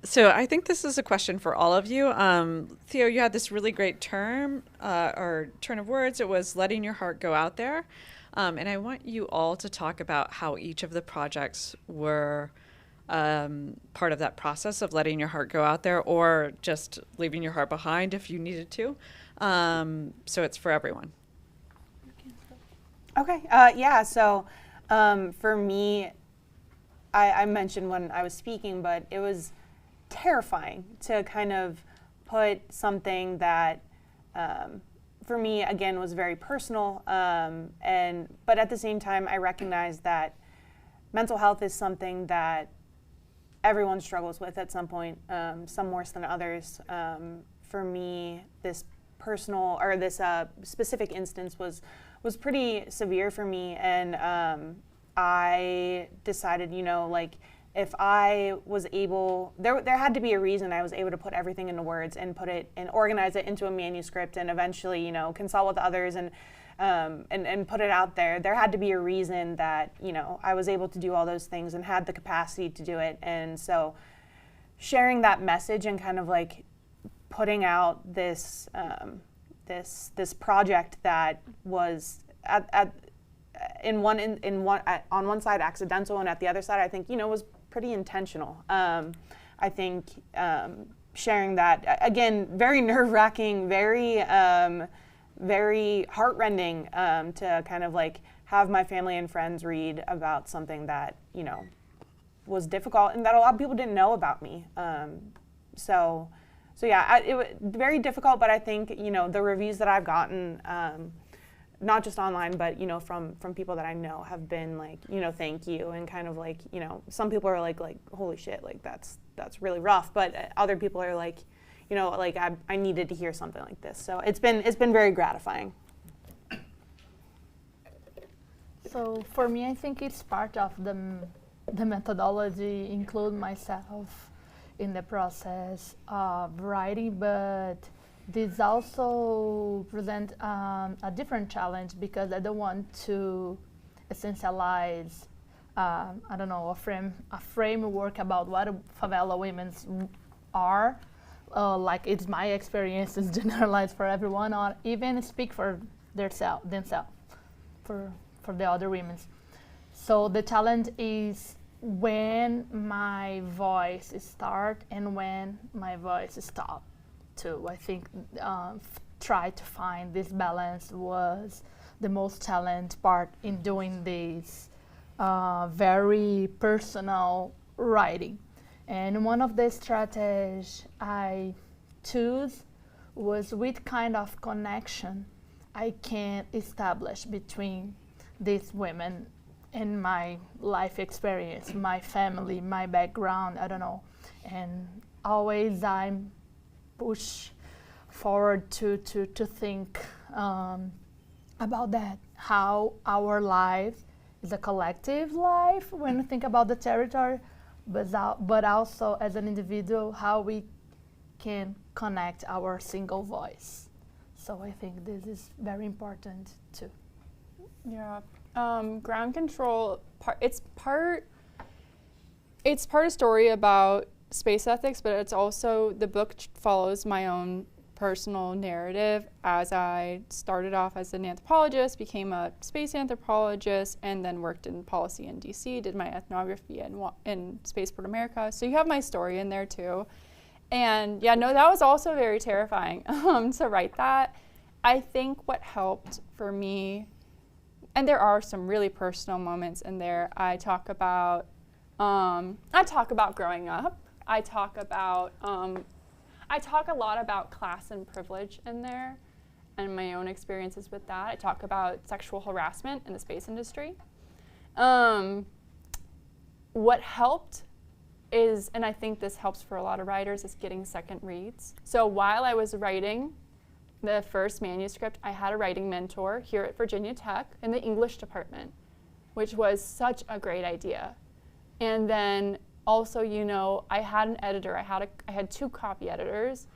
So I think this is a question for all of you. Theo, you had this really great term or turn of words. It was letting your heart go out there. And I want you all to talk about how each of the projects were part of that process of letting your heart go out there, or just leaving your heart behind if you needed to. So it's for everyone. Okay, so for me, I mentioned when I was speaking, but it was terrifying to kind of put something that, for me, again, was very personal. But at the same time, I recognize that mental health is something that everyone struggles with at some point, some worse than others. For me, this personal, or this specific instance was pretty severe for me, and I decided, if I was able, there had to be a reason I was able to put everything into words and put it and organize it into a manuscript and eventually, consult with others and put it out there. There had to be a reason that, I was able to do all those things and had the capacity to do it. And so sharing that message and kind of like putting out this, this project that was on one side accidental and at the other side I think was pretty intentional. I think sharing that, again, very nerve-wracking, very heartrending to kind of like have my family and friends read about something that was difficult and that a lot of people didn't know about me. So yeah, it was very difficult, but I think the reviews that I've gotten not just online, but from people that I know have been like, thank you, and kind of like, some people are like holy shit, like that's really rough, but other people are like, like I needed to hear something like this. So it's been very gratifying. So for me, I think it's part of the methodology, include myself in the process of writing, but this also presents a different challenge because I don't want to essentialize, I don't know, a framework about what favela women are, like it's my experience is generalized for everyone, or even speak for themselves, for the other women. So the challenge is when my voice starts and when my voice stops too. I think try to find this balance was the most challenging part in doing this very personal writing. And one of the strategies I chose was what kind of connection I can establish between these women and my life experience, my family, my background, I don't know. And always I'm push forward to think about that, how our life is a collective life when we think about the territory, but also as an individual, how we can connect our single voice. So I think this is very important too. Yeah, ground control. It's part a story about space ethics, but it's also the book follows my own personal narrative as I started off as an anthropologist, became a space anthropologist, and then worked in policy in DC, did my ethnography in Spaceport America. So you have my story in there too. And yeah, no, that was also very terrifying to write that. I think what helped for me, and there are some really personal moments in there. I talk about growing up. I talk a lot about class and privilege in there and my own experiences with that. I talk about sexual harassment in the space industry. What helped is, and I think this helps for a lot of writers, is getting second reads. So while I was writing the first manuscript, I had a writing mentor here at Virginia Tech in the English department, which was such a great idea. And then also, I had an editor. I had 2 copy editors,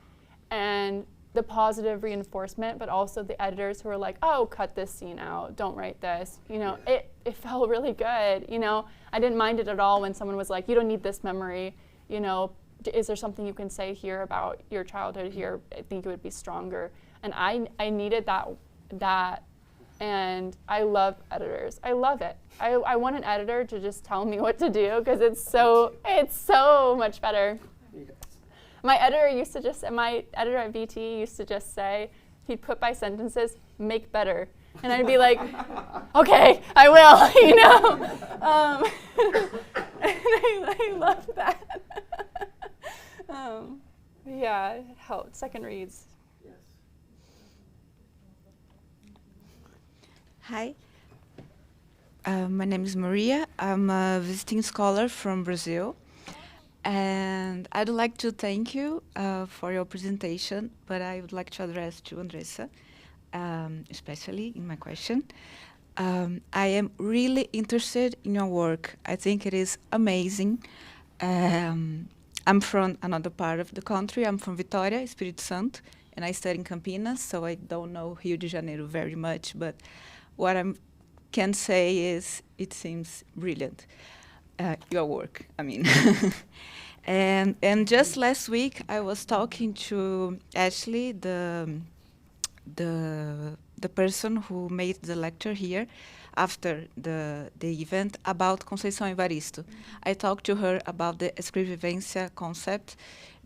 and the positive reinforcement, but also the editors who were like, "Oh, cut this scene out. Don't write this." It felt really good. I didn't mind it at all when someone was like, "You don't need this memory. Is there something you can say here about your childhood here? I think it would be stronger." And I needed that, and I love editors. I love it. I want an editor to just tell me what to do because it's so much better. Yes. My editor at VT used to just say, he'd put by sentences, "make better," and I'd be like, "Okay, I will," and I love that. Yeah, it helped. Second reads. Hi, my name is Maria. I'm a visiting scholar from Brazil, and I'd like to thank you for your presentation, but I would like to address to Andreza, especially in my question. I am really interested in your work. I think it is amazing. I'm from another part of the country. I'm from Vitória, Espírito Santo, and I study in Campinas, so I don't know Rio de Janeiro very much, but what I can say is it seems brilliant, your work, I mean. and just last week, I was talking to Ashley, the person who made the lecture here after the event about Conceição Evaristo. I talked to her about the escrevivência concept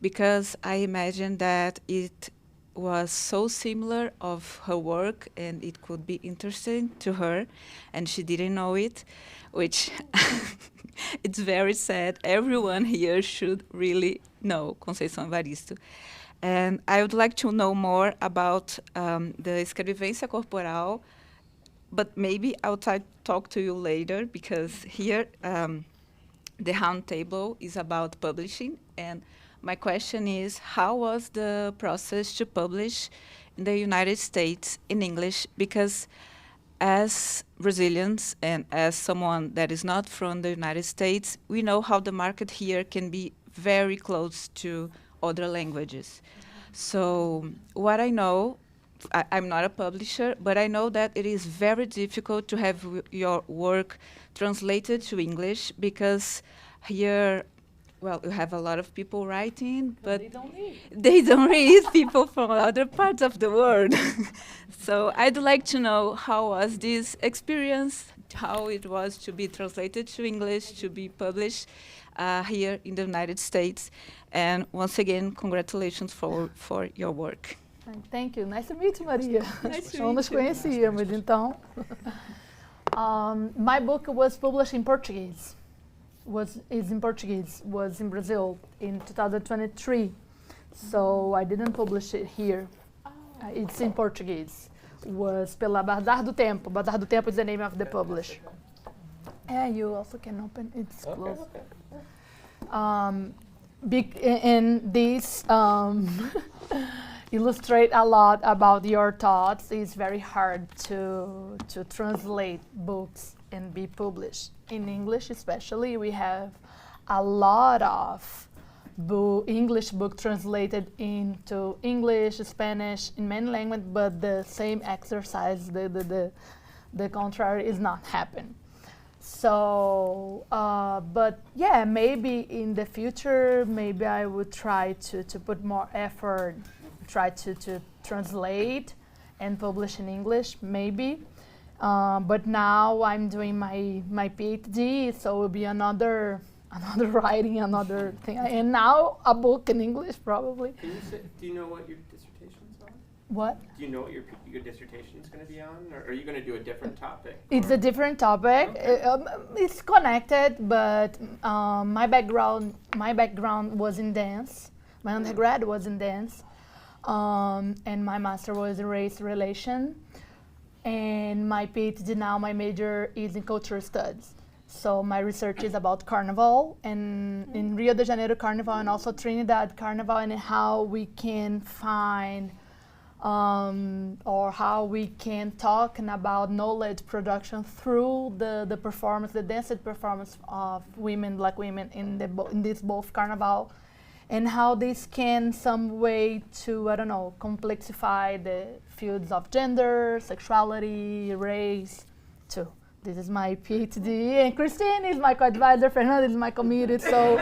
because I imagine that it was so similar of her work and it could be interesting to her, and she didn't know it, which it's very sad. Everyone here should really know Conceição Evaristo. And I would like to know more about the escrevivência corporal but maybe I'll talk to you later, because here the roundtable is about publishing, and my question is, how was the process to publish in the United States in English? Because as Brazilians and as someone that is not from the United States, we know how the market here can be very close to other languages. So what I know, I'm not a publisher, but I know that it is very difficult to have your work translated to English, because here, well, you have a lot of people writing, but they don't read people from other parts of the world. So I'd like to know, how was this experience, how it was to be translated to English, to be published here in the United States. And once again, congratulations for your work. Thank you. Nice to meet you, Maria. Não nos conhecíamos, então. My book was published in Portuguese. Is in Portuguese, was in Brazil in 2023. So I didn't publish it here. It's in Portuguese. Was pela Bazar do Tempo. Bazar do Tempo is the name of the publisher. Yeah, you also can open. It's closed. And this illustrate a lot about your thoughts. It's very hard to translate books and be published. In English especially, we have a lot of English book translated into English, Spanish, in many languages, but the same exercise, the contrary is not happening. So, but yeah, maybe in the future, maybe I would try to put more effort, try to translate and publish in English, maybe. But now I'm doing my PhD, so it will be another writing, another thing, and now a book in English probably. Can you say, do you know what your dissertation is on? What? Do you know what your dissertation is going to be on, or are you going to do a different topic? It's a different topic. Okay. It's connected, but my background was in dance. My undergrad was in dance, and my master was in race relation. And my PhD now, my major is in cultural studies. So my research is about Carnival, and in Rio de Janeiro Carnival, and also Trinidad Carnival, and how we can find or how we can talk about knowledge production through the performance, the danced performance of women, Black women in this both Carnival, and how this can some way to, I don't know, complexify the fields of gender, sexuality, race, too. This is my PhD, and Christine is my co-advisor, Fernanda is my committee, so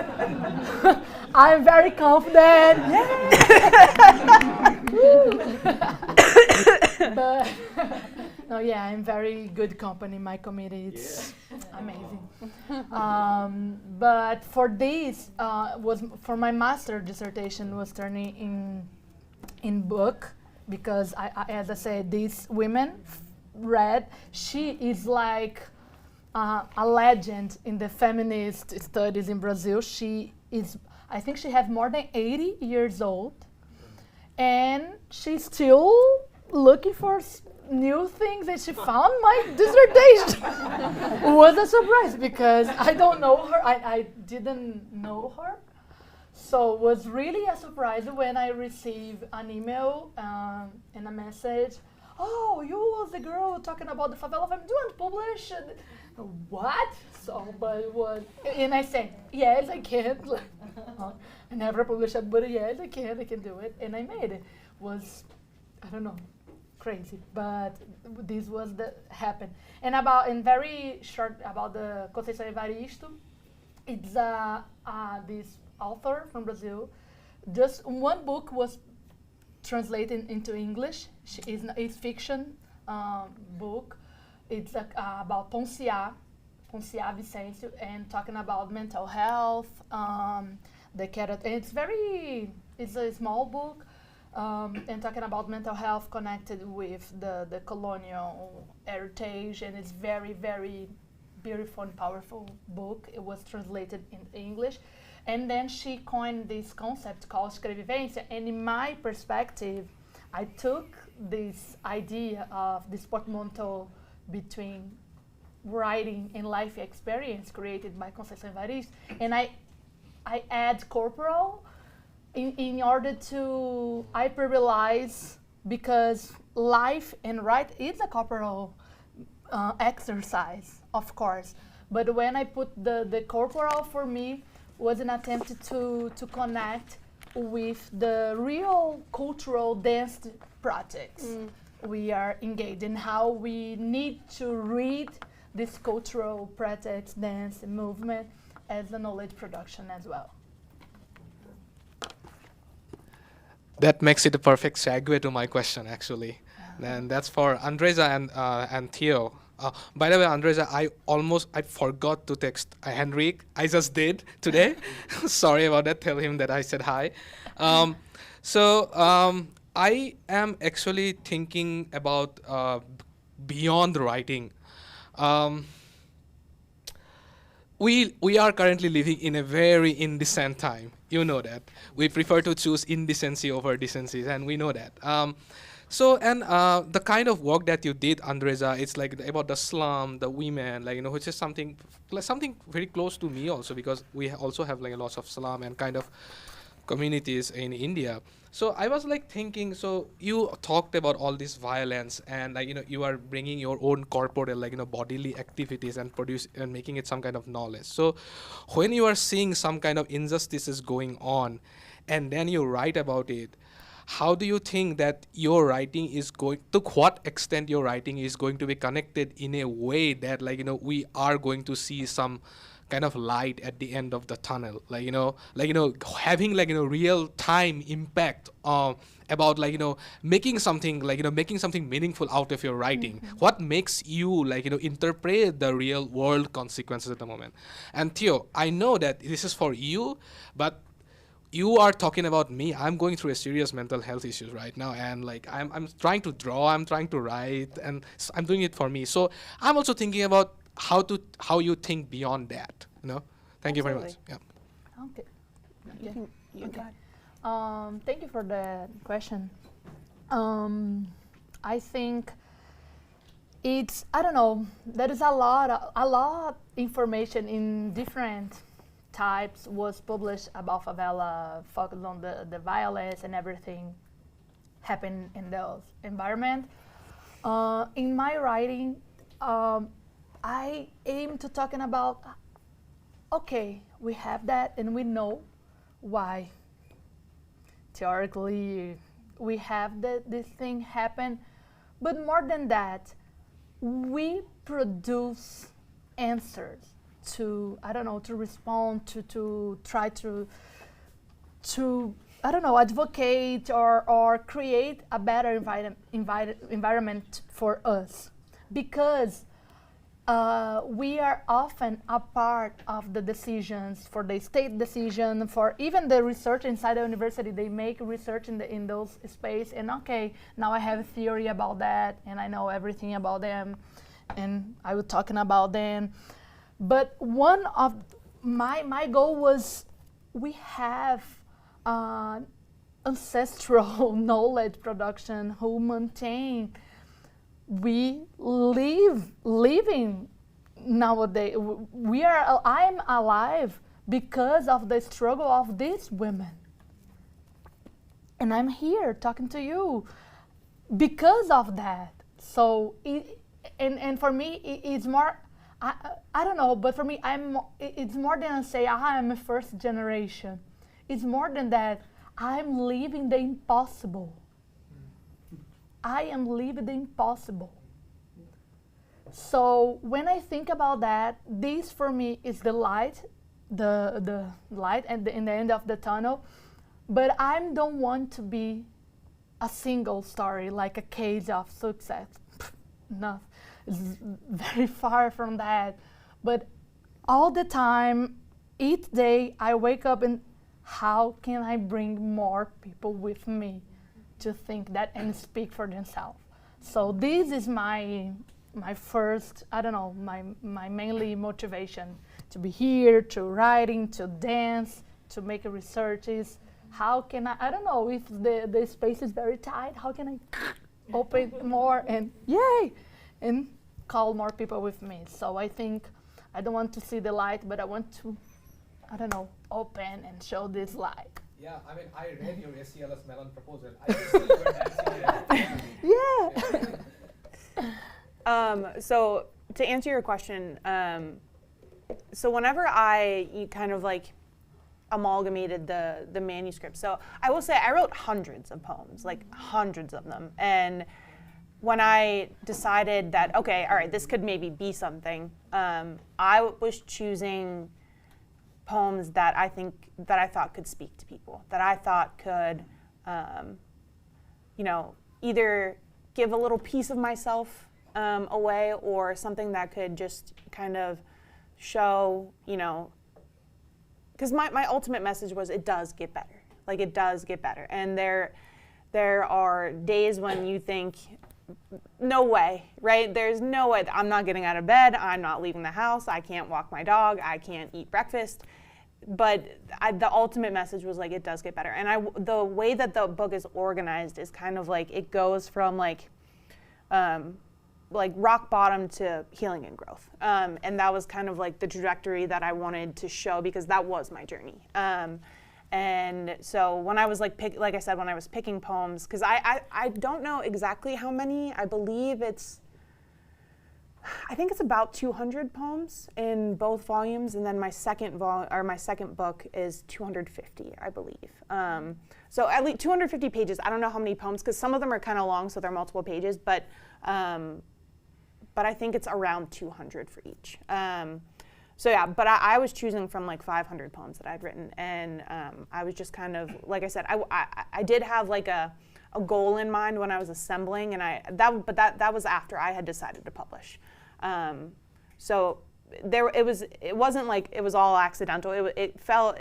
I'm very confident. But no, yeah, I'm very good company. My committee, it's amazing. But for this, was for my master dissertation was turning in book, because I as I said, these women read. She is like a legend in the feminist studies in Brazil. She is, I think she has more than 80 years old, and she's still looking for new things, and she found my dissertation. It was a surprise, because I don't know her. I didn't know her. So it was really a surprise when I received an email and a message. Oh, you was the girl talking about the Favela Feminisms. Do you want to publish? What? So, but it was, and I said, yes, I can. I never published it, but yes, I can do it. And I made it. Was, I don't know, crazy, but this was the happened. And in very short, about the Conceição Evaristo, it's this author from Brazil. Just one book was translated into English. It's fiction book. It's about Ponciá Vicêncio, and talking about mental health. It's a small book, and talking about mental health connected with the colonial heritage, and it's very, very beautiful and powerful book. It was translated in English. And then she coined this concept called escrevivência, and in my perspective, I took this idea of this portmanteau between writing and life experience created by Conceição Evaristo, and I add corporal in order to hyperbolize, because life and write is a corporal exercise, of course. But when I put the corporal, for me, was an attempt to connect with the real cultural dance projects we are engaged in, how we need to read this cultural projects, dance, and movement as a knowledge production as well. That makes it a perfect segue to my question, actually. And that's for Andreza and Theo. By the way, Andreza, I forgot to text Henrik. I just did today. Sorry about that. Tell him that I said hi. I am actually thinking about beyond writing. We are currently living in a very indecent time. You know that. We prefer to choose indecency over decency, and we know that. The kind of work that you did, Andreza, it's like about the slum, the women, which is something very close to me also, because we also have lots of slum and kind of communities in India. So I was thinking, so you talked about all this violence, and you are bringing your own corporal bodily activities and making it some kind of knowledge. So when you are seeing some kind of injustices going on, and then you write about it, how do you think that your writing is going, to what extent your writing is going to be connected in a way that we are going to see some kind of light at the end of the tunnel, having real time impact about making something meaningful out of your writing. What makes you interpret the real world consequences at the moment? And Theo, I know that this is for you, but you are talking about me. I'm going through a serious mental health issues right now, and I'm trying to draw, I'm trying to write, and I'm doing it for me. So I'm also thinking about how you think beyond that. Thank you very much. Yeah. Okay. You Okay. Thank you for the question. I think it's, I don't know, there is a lot information in different types was published about favela, focused on the violence and everything happened in those environment. In my writing, I aim to talking about, okay, we have that and we know why. Theoretically, we have this thing happen, but more than that, we produce answers to, I don't know, to respond, to try to I don't know, advocate or create a better environment for us. Because we are often a part of the decisions, for the state decision, for even the research inside the university. They make research in those space, and okay, now I have a theory about that, and I know everything about them, and I was talking about them. But one of my goal was, we have ancestral knowledge production who maintain. We living nowadays. I'm alive because of the struggle of these women, and I'm here talking to you because of that. So and for me it's more. I don't know, but for me it's more than say I'm a first generation. It's more than that. I'm living the impossible. I am living the impossible. So when I think about that, this for me is the light, the light in the end of the tunnel. But I don't want to be a single story, like a case of success. No, it's very far from that. But all the time, each day, I wake up and how can I bring more people with me to think that and speak for themselves? So this is my first, I don't know, my mainly motivation to be here, to writing, to dance, to make researches. How can I don't know, if the space is very tight, how can I open more and yay, and call more people with me. So I think I don't want to see the light, but I want to, I don't know, open and show this light. Yeah, I mean, I read your SCLS Melon proposal. I just see you were dancing. So to answer your question, so whenever I kind of like amalgamated the manuscript, so I will say I wrote hundreds of poems, like hundreds of them. And when I decided that, okay, all right, this could maybe be something, I was choosing poems that I thought could speak to people, that I thought could, you know, either give a little piece of myself away, or something that could just kind of show, you know, because my ultimate message was it does get better. Like, it does get better. And there are days when you think, no way, right? There's no way. I'm not getting out of bed. I'm not leaving the house. I can't walk my dog. I can't eat breakfast. But the ultimate message was like, it does get better. And the way that the book is organized is kind of like, it goes from like rock bottom to healing and growth. And that was kind of like the trajectory that I wanted to show, because that was my journey. And so when I was like I said, when I was picking poems, because I don't know exactly how many, I believe I think it's about 200 poems in both volumes, and then my second book is 250, I believe. So at least 250 pages. I don't know how many poems, because some of them are kind of long, so they're multiple pages, but I think it's around 200 for each. So yeah, but I was choosing from like 500 poems that I'd written, and I was just kind of, like I said, I did have like a goal in mind when I was assembling, and that was after I had decided to publish. So it wasn't like it was all accidental. It fell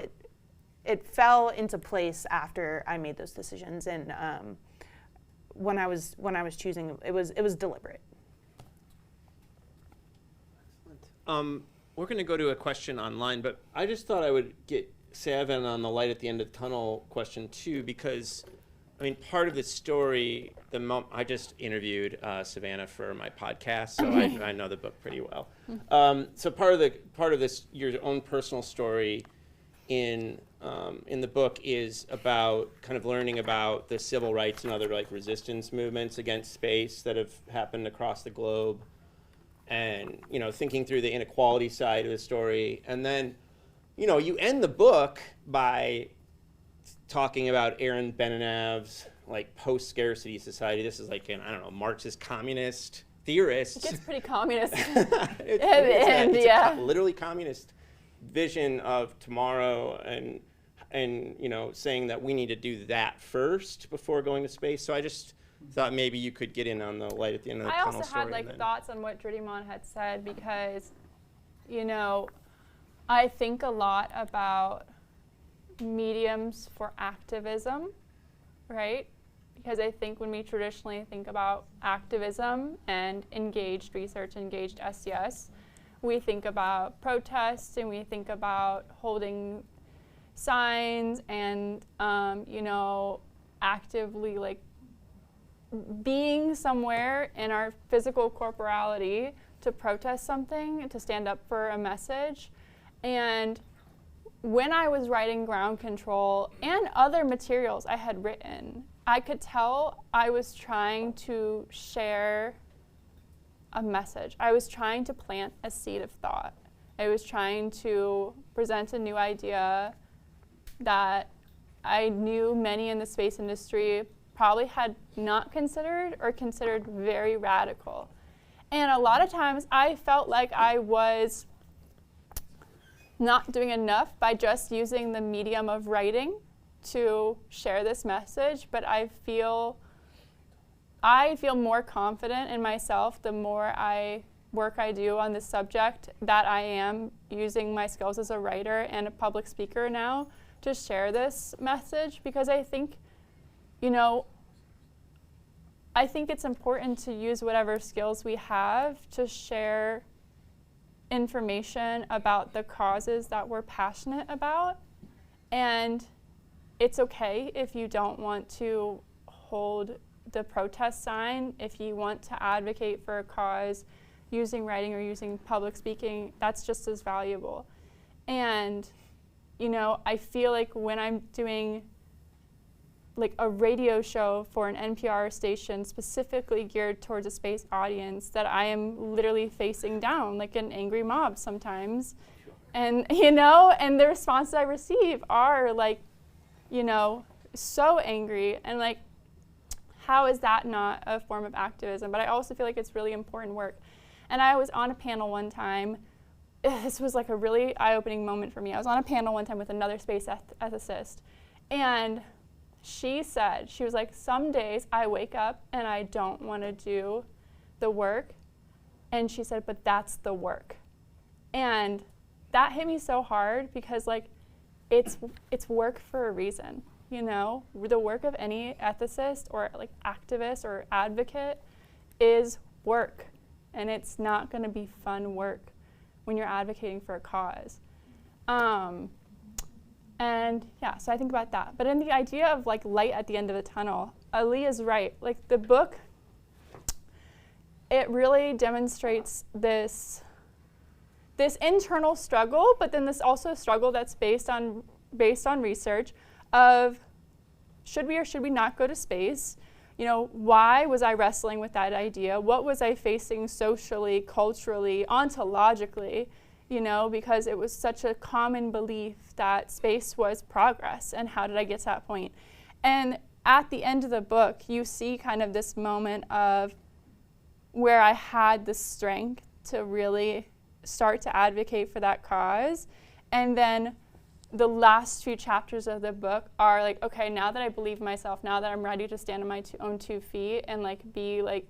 into place after I made those decisions, and when I was choosing, it was deliberate. Excellent. We're going to go to a question online, but I just thought I would get Savannah on the light at the end of the tunnel question too, because I mean, part of the story, I just interviewed Savannah for my podcast, so I know the book pretty well. So part of this, your own personal story in the book is about kind of learning about the civil rights and other like resistance movements against space that have happened across the globe, and you know, thinking through the inequality side of the story, and then you know, you end the book by talking about Aaron Benenav's like post-scarcity society. This is like an, I don't know, Marxist communist theorist. It gets pretty communist. It's literally communist vision of tomorrow, and you know, saying that we need to do that first before going to space. So I just thought maybe you could get in on the light at the end of the tunnel. I also had like thoughts on what Dridimon had said, because, you know, I think a lot about mediums for activism, right? Because I think when we traditionally think about activism and engaged research, engaged SCS, we think about protests and we think about holding signs and, you know, actively like being somewhere in our physical corporality to protest something, to stand up for a message. And when I was writing Ground Control and other materials I had written, I could tell I was trying to share a message. I was trying to plant a seed of thought. I was trying to present a new idea that I knew many in the space industry probably had not considered or considered very radical. And a lot of times I felt like I was not doing enough by just using the medium of writing to share this message, but I feel more confident in myself the more work I do on this subject, that I am using my skills as a writer and a public speaker now to share this message, because I think, you know, I think it's important to use whatever skills we have to share information about the causes that we're passionate about. And it's okay if you don't want to hold the protest sign. If you want to advocate for a cause, using writing or using public speaking, that's just as valuable. And, you know, I feel like when I'm doing like a radio show for an NPR station specifically geared towards a space audience, that I am literally facing down like an angry mob sometimes. And, you know, and the responses I receive are like, you know, so angry. And like, how is that not a form of activism? But I also feel like it's really important work. And I was on a panel one time. This was like a really eye-opening moment for me. I was on a panel one time with another space ethicist. And she said, she was like, some days I wake up and I don't want to do the work. And she said, but that's the work. And that hit me so hard because like, it's work for a reason, you know? The work of any ethicist or like activist or advocate is work. And it's not gonna be fun work when you're advocating for a cause. And yeah, so I think about that. But in the idea of like light at the end of the tunnel, Ali is right. Like the book, it really demonstrates this internal struggle, but then this also struggle that's based on research of should we or should we not go to space? You know, why was I wrestling with that idea? What was I facing socially, culturally, ontologically? You know, because it was such a common belief that space was progress, and how did I get to that point? And at the end of the book, you see kind of this moment of where I had the strength to really start to advocate for that cause. And then the last few chapters of the book are like, okay, now that I believe myself, now that I'm ready to stand on my own 2 feet and like be like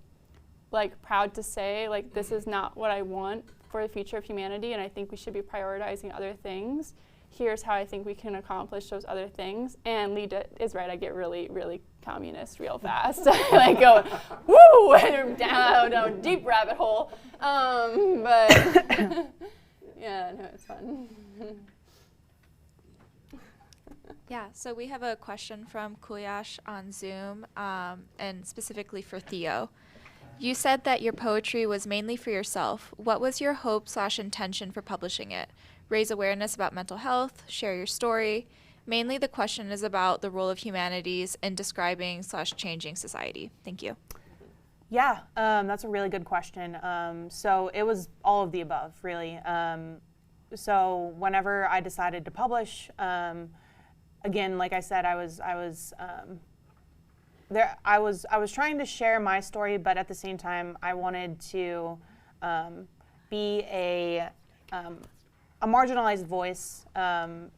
proud to say like this is not what I want for the future of humanity, and I think we should be prioritizing other things. Here's how I think we can accomplish those other things. And Lee is right, I get really, really communist real fast. I go, woo, and down a deep rabbit hole. But yeah, no, it's fun. Yeah, so we have a question from Kuyash on Zoom, and specifically for Theo. You said that your poetry was mainly for yourself. What was your hope/intention for publishing it? Raise awareness about mental health, share your story. Mainly the question is about the role of humanities in describing/changing society. Thank you. Yeah, that's a really good question. So it was all of the above, really. So whenever I decided to publish, again, like I said, I was trying to share my story, but at the same time, I wanted to be a marginalized voice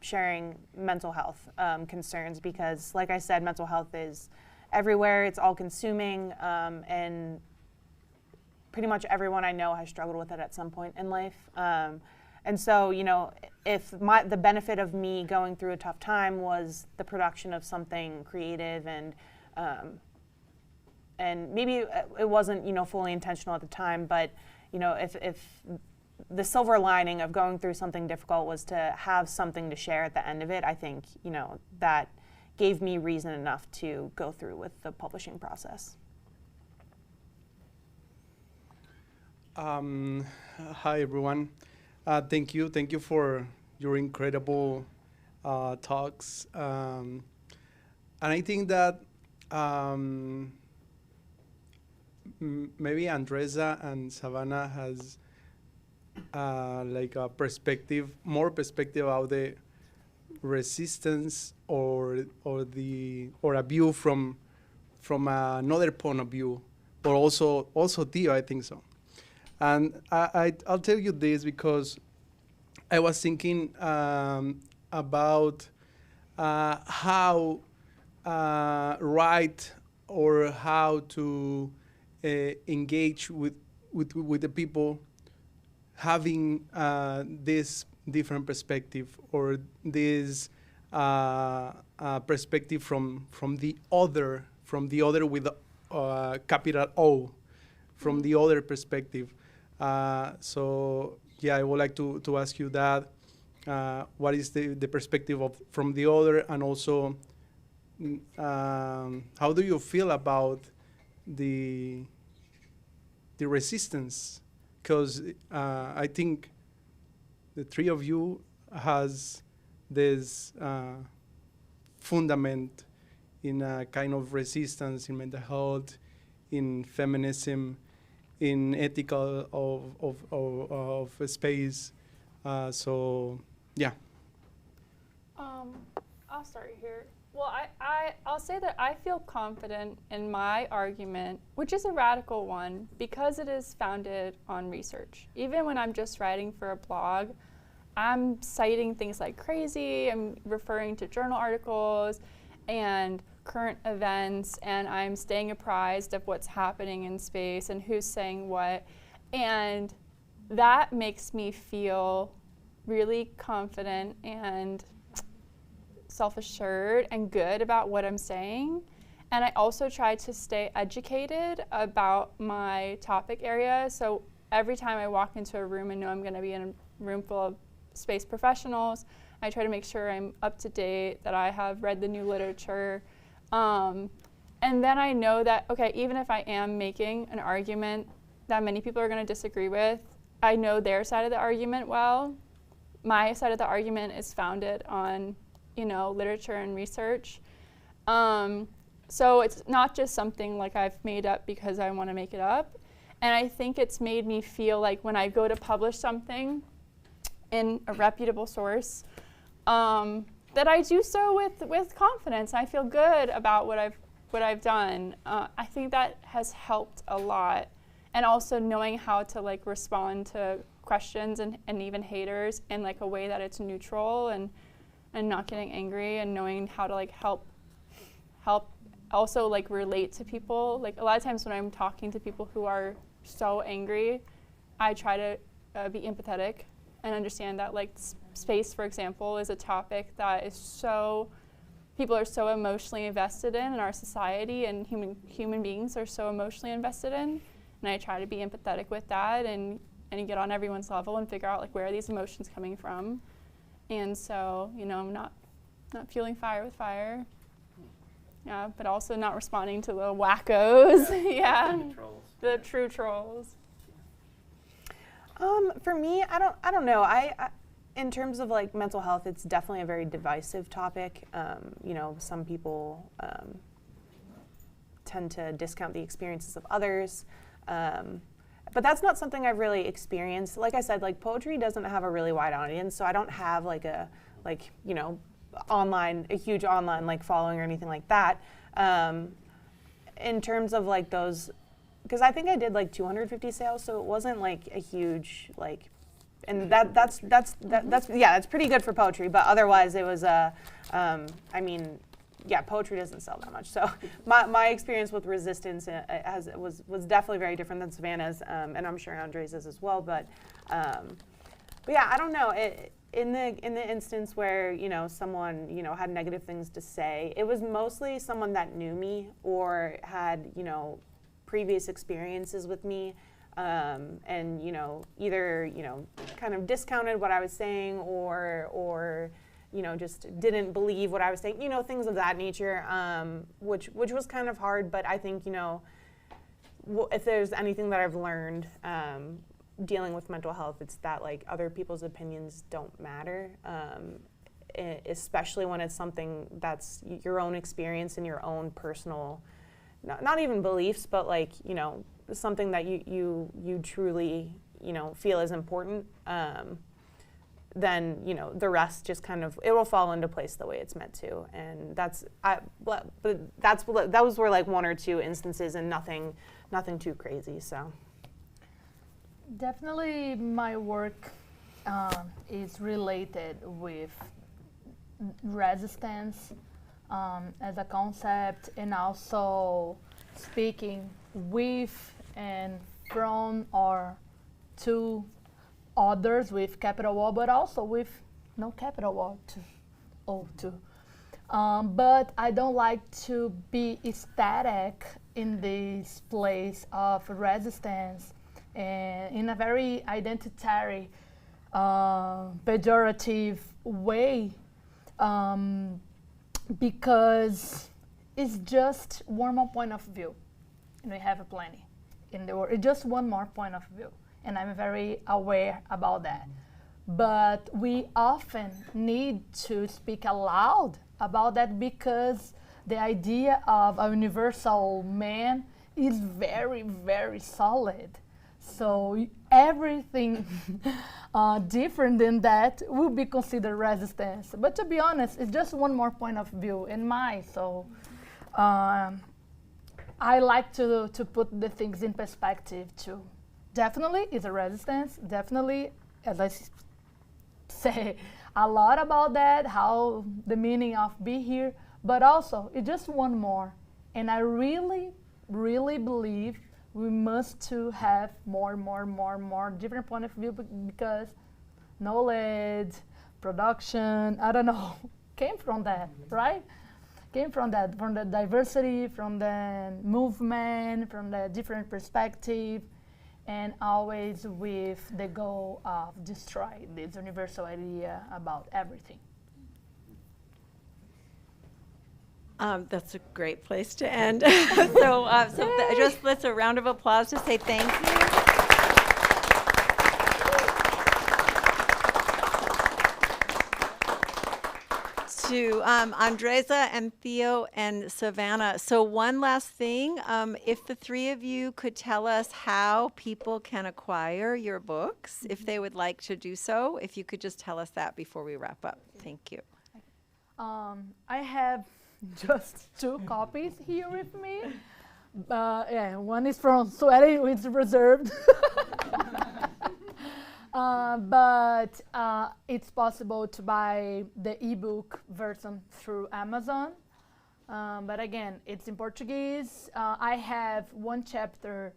sharing mental health concerns, because, like I said, mental health is everywhere. It's all-consuming, and pretty much everyone I know has struggled with it at some point in life. And so, you know, if the benefit of me going through a tough time was the production of something creative and maybe it wasn't, you know, fully intentional at the time, but, you know, if the silver lining of going through something difficult was to have something to share at the end of it, I think, you know, that gave me reason enough to go through with the publishing process. Hi, everyone. Thank you for your incredible talks. And I think that maybe Andreza and Savannah has like a more perspective of the resistance or a view from another point of view, but also Theo, I think so. And I'll tell you this because I was thinking about how write or how to engage with the people having this different perspective, or this perspective from the other with a capital O, from the other perspective. So yeah, I would like to ask you that. What is the perspective from the other, and also how do you feel about the resistance because I think the three of you has this fundament in a kind of resistance in mental health, in feminism, in ethical of space. So yeah. I'll start here. Well, I'll say that I feel confident in my argument, which is a radical one, because it is founded on research. Even when I'm just writing for a blog, I'm citing things like crazy, I'm referring to journal articles and current events, and I'm staying apprised of what's happening in space and who's saying what. And that makes me feel really confident and self-assured and good about what I'm saying. And I also try to stay educated about my topic area. So every time I walk into a room and know I'm going to be in a room full of space professionals, I try to make sure I'm up to date, that I have read the new literature. And then I know that, okay, even if I am making an argument that many people are going to disagree with, I know their side of the argument well. My side of the argument is founded on, you know, literature and research. So it's not just something like I've made up because I want to make it up. And I think it's made me feel like when I go to publish something in a reputable source, that I do so with confidence. I feel good about what I've done. I think that has helped a lot. And also knowing how to like respond to questions and even haters in like a way that it's neutral and not getting angry, and knowing how to like help also like relate to people. Like a lot of times when I'm talking to people who are so angry, I try to be empathetic and understand that like space, for example, is a topic that is so, people are so emotionally invested in our society, and human beings are so emotionally invested in. And I try to be empathetic with that and get on everyone's level and figure out like where are these emotions coming from. And so, you know, I'm not fueling fire with fire. Yeah, but also not responding to the wackos. Yeah, the true trolls. For me, I don't know. I in terms of like mental health, it's definitely a very divisive topic. You know, some people tend to discount the experiences of others. But that's not something I've really experienced. Like I said, like poetry doesn't have a really wide audience, so I don't have like a you know, a huge online like following or anything like that. In terms of like those, because I think I did like 250 sales, so it wasn't like a huge like, and that's pretty good for poetry. But otherwise, it was I mean, yeah, poetry doesn't sell that much. So my experience with resistance was definitely very different than Savannah's, and I'm sure Andreza's as well. But yeah, I don't know. In the instance where, you know, someone, you know, had negative things to say, it was mostly someone that knew me or had, you know, previous experiences with me, and, you know, either, you know, kind of discounted what I was saying or you know, just didn't believe what I was saying, you know, things of that nature, which was kind of hard. But I think, you know, if there's anything that I've learned dealing with mental health, it's that like other people's opinions don't matter, especially when it's something that's your own experience and your own personal, not even beliefs, but like, you know, something that you truly, you know, feel is important. Then, you know, the rest just kind of, it will fall into place the way it's meant to. And those were like one or two instances and nothing too crazy, so. Definitely my work is related with resistance as a concept, and also speaking with and from or to others with capital O, but also with no capital O too. But I don't like to be static in this place of resistance and in a very identitary, pejorative way, because it's just one more point of view, and we have plenty in the world. It's just one more point of view. and I'm very aware about that. But we often need to speak aloud about that because the idea of a universal man is very, very solid. So everything different than that will be considered resistance. But to be honest, it's just one more point of view in mine. So I like to put the things in perspective too. Definitely it's a resistance. Definitely, as I say a lot about that, how the meaning of be here. But also, it's just one more. And I really, really believe we must to have more different point of view because knowledge, production, I don't know, came from that, right? Came from that, from the diversity, from the movement, from the different perspective, and always with the goal of destroy this universal idea about everything. That's a great place to end. Just let's a round of applause to say thank you. To Andreza and Theo and Savannah. So one last thing, if the three of you could tell us how people can acquire your books, if they would like to do so, if you could just tell us that before we wrap up. Thank you. I have just 2 copies here with me. Yeah, one is from Sweaty, it's reserved. But it's possible to buy the ebook version through Amazon. But again, it's in Portuguese. I have one chapter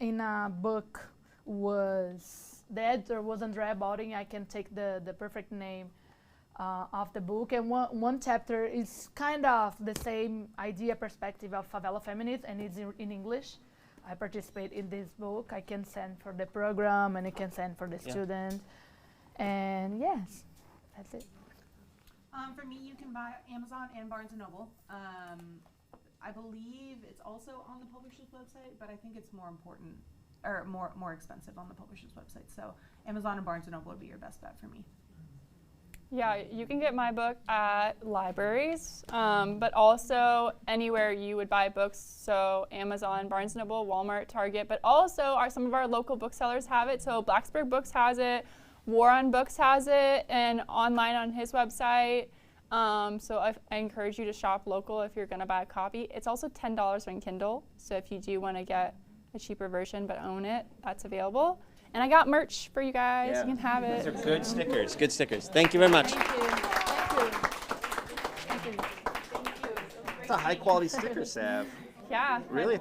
in a book the editor was Andrea Balding. I can take the perfect name of the book. And one chapter is kind of the same idea perspective of Favela Feminisms, and it's in English. I participate in this book. I can send for the program, and I can send for the student. And yes, that's it. For me, you can buy Amazon and Barnes & Noble. I believe it's also on the publisher's website, but I think it's more important, or more expensive on the publisher's website. So Amazon and Barnes & Noble would be your best bet for me. Yeah, you can get my book at libraries, but also anywhere you would buy books. So Amazon, Barnes & Noble, Walmart, Target, but also some of our local booksellers have it. So Blacksburg Books has it, War on Books has it, and online on his website. So I encourage you to shop local if you're going to buy a copy. It's also $10 on Kindle. So if you do want to get a cheaper version but own it, that's available. And I got merch for you guys. Yeah. You can have it. These are good stickers. Good stickers. Thank you very much. Thank you. Thank you. It's a high quality sticker, Sav. Yeah. Really?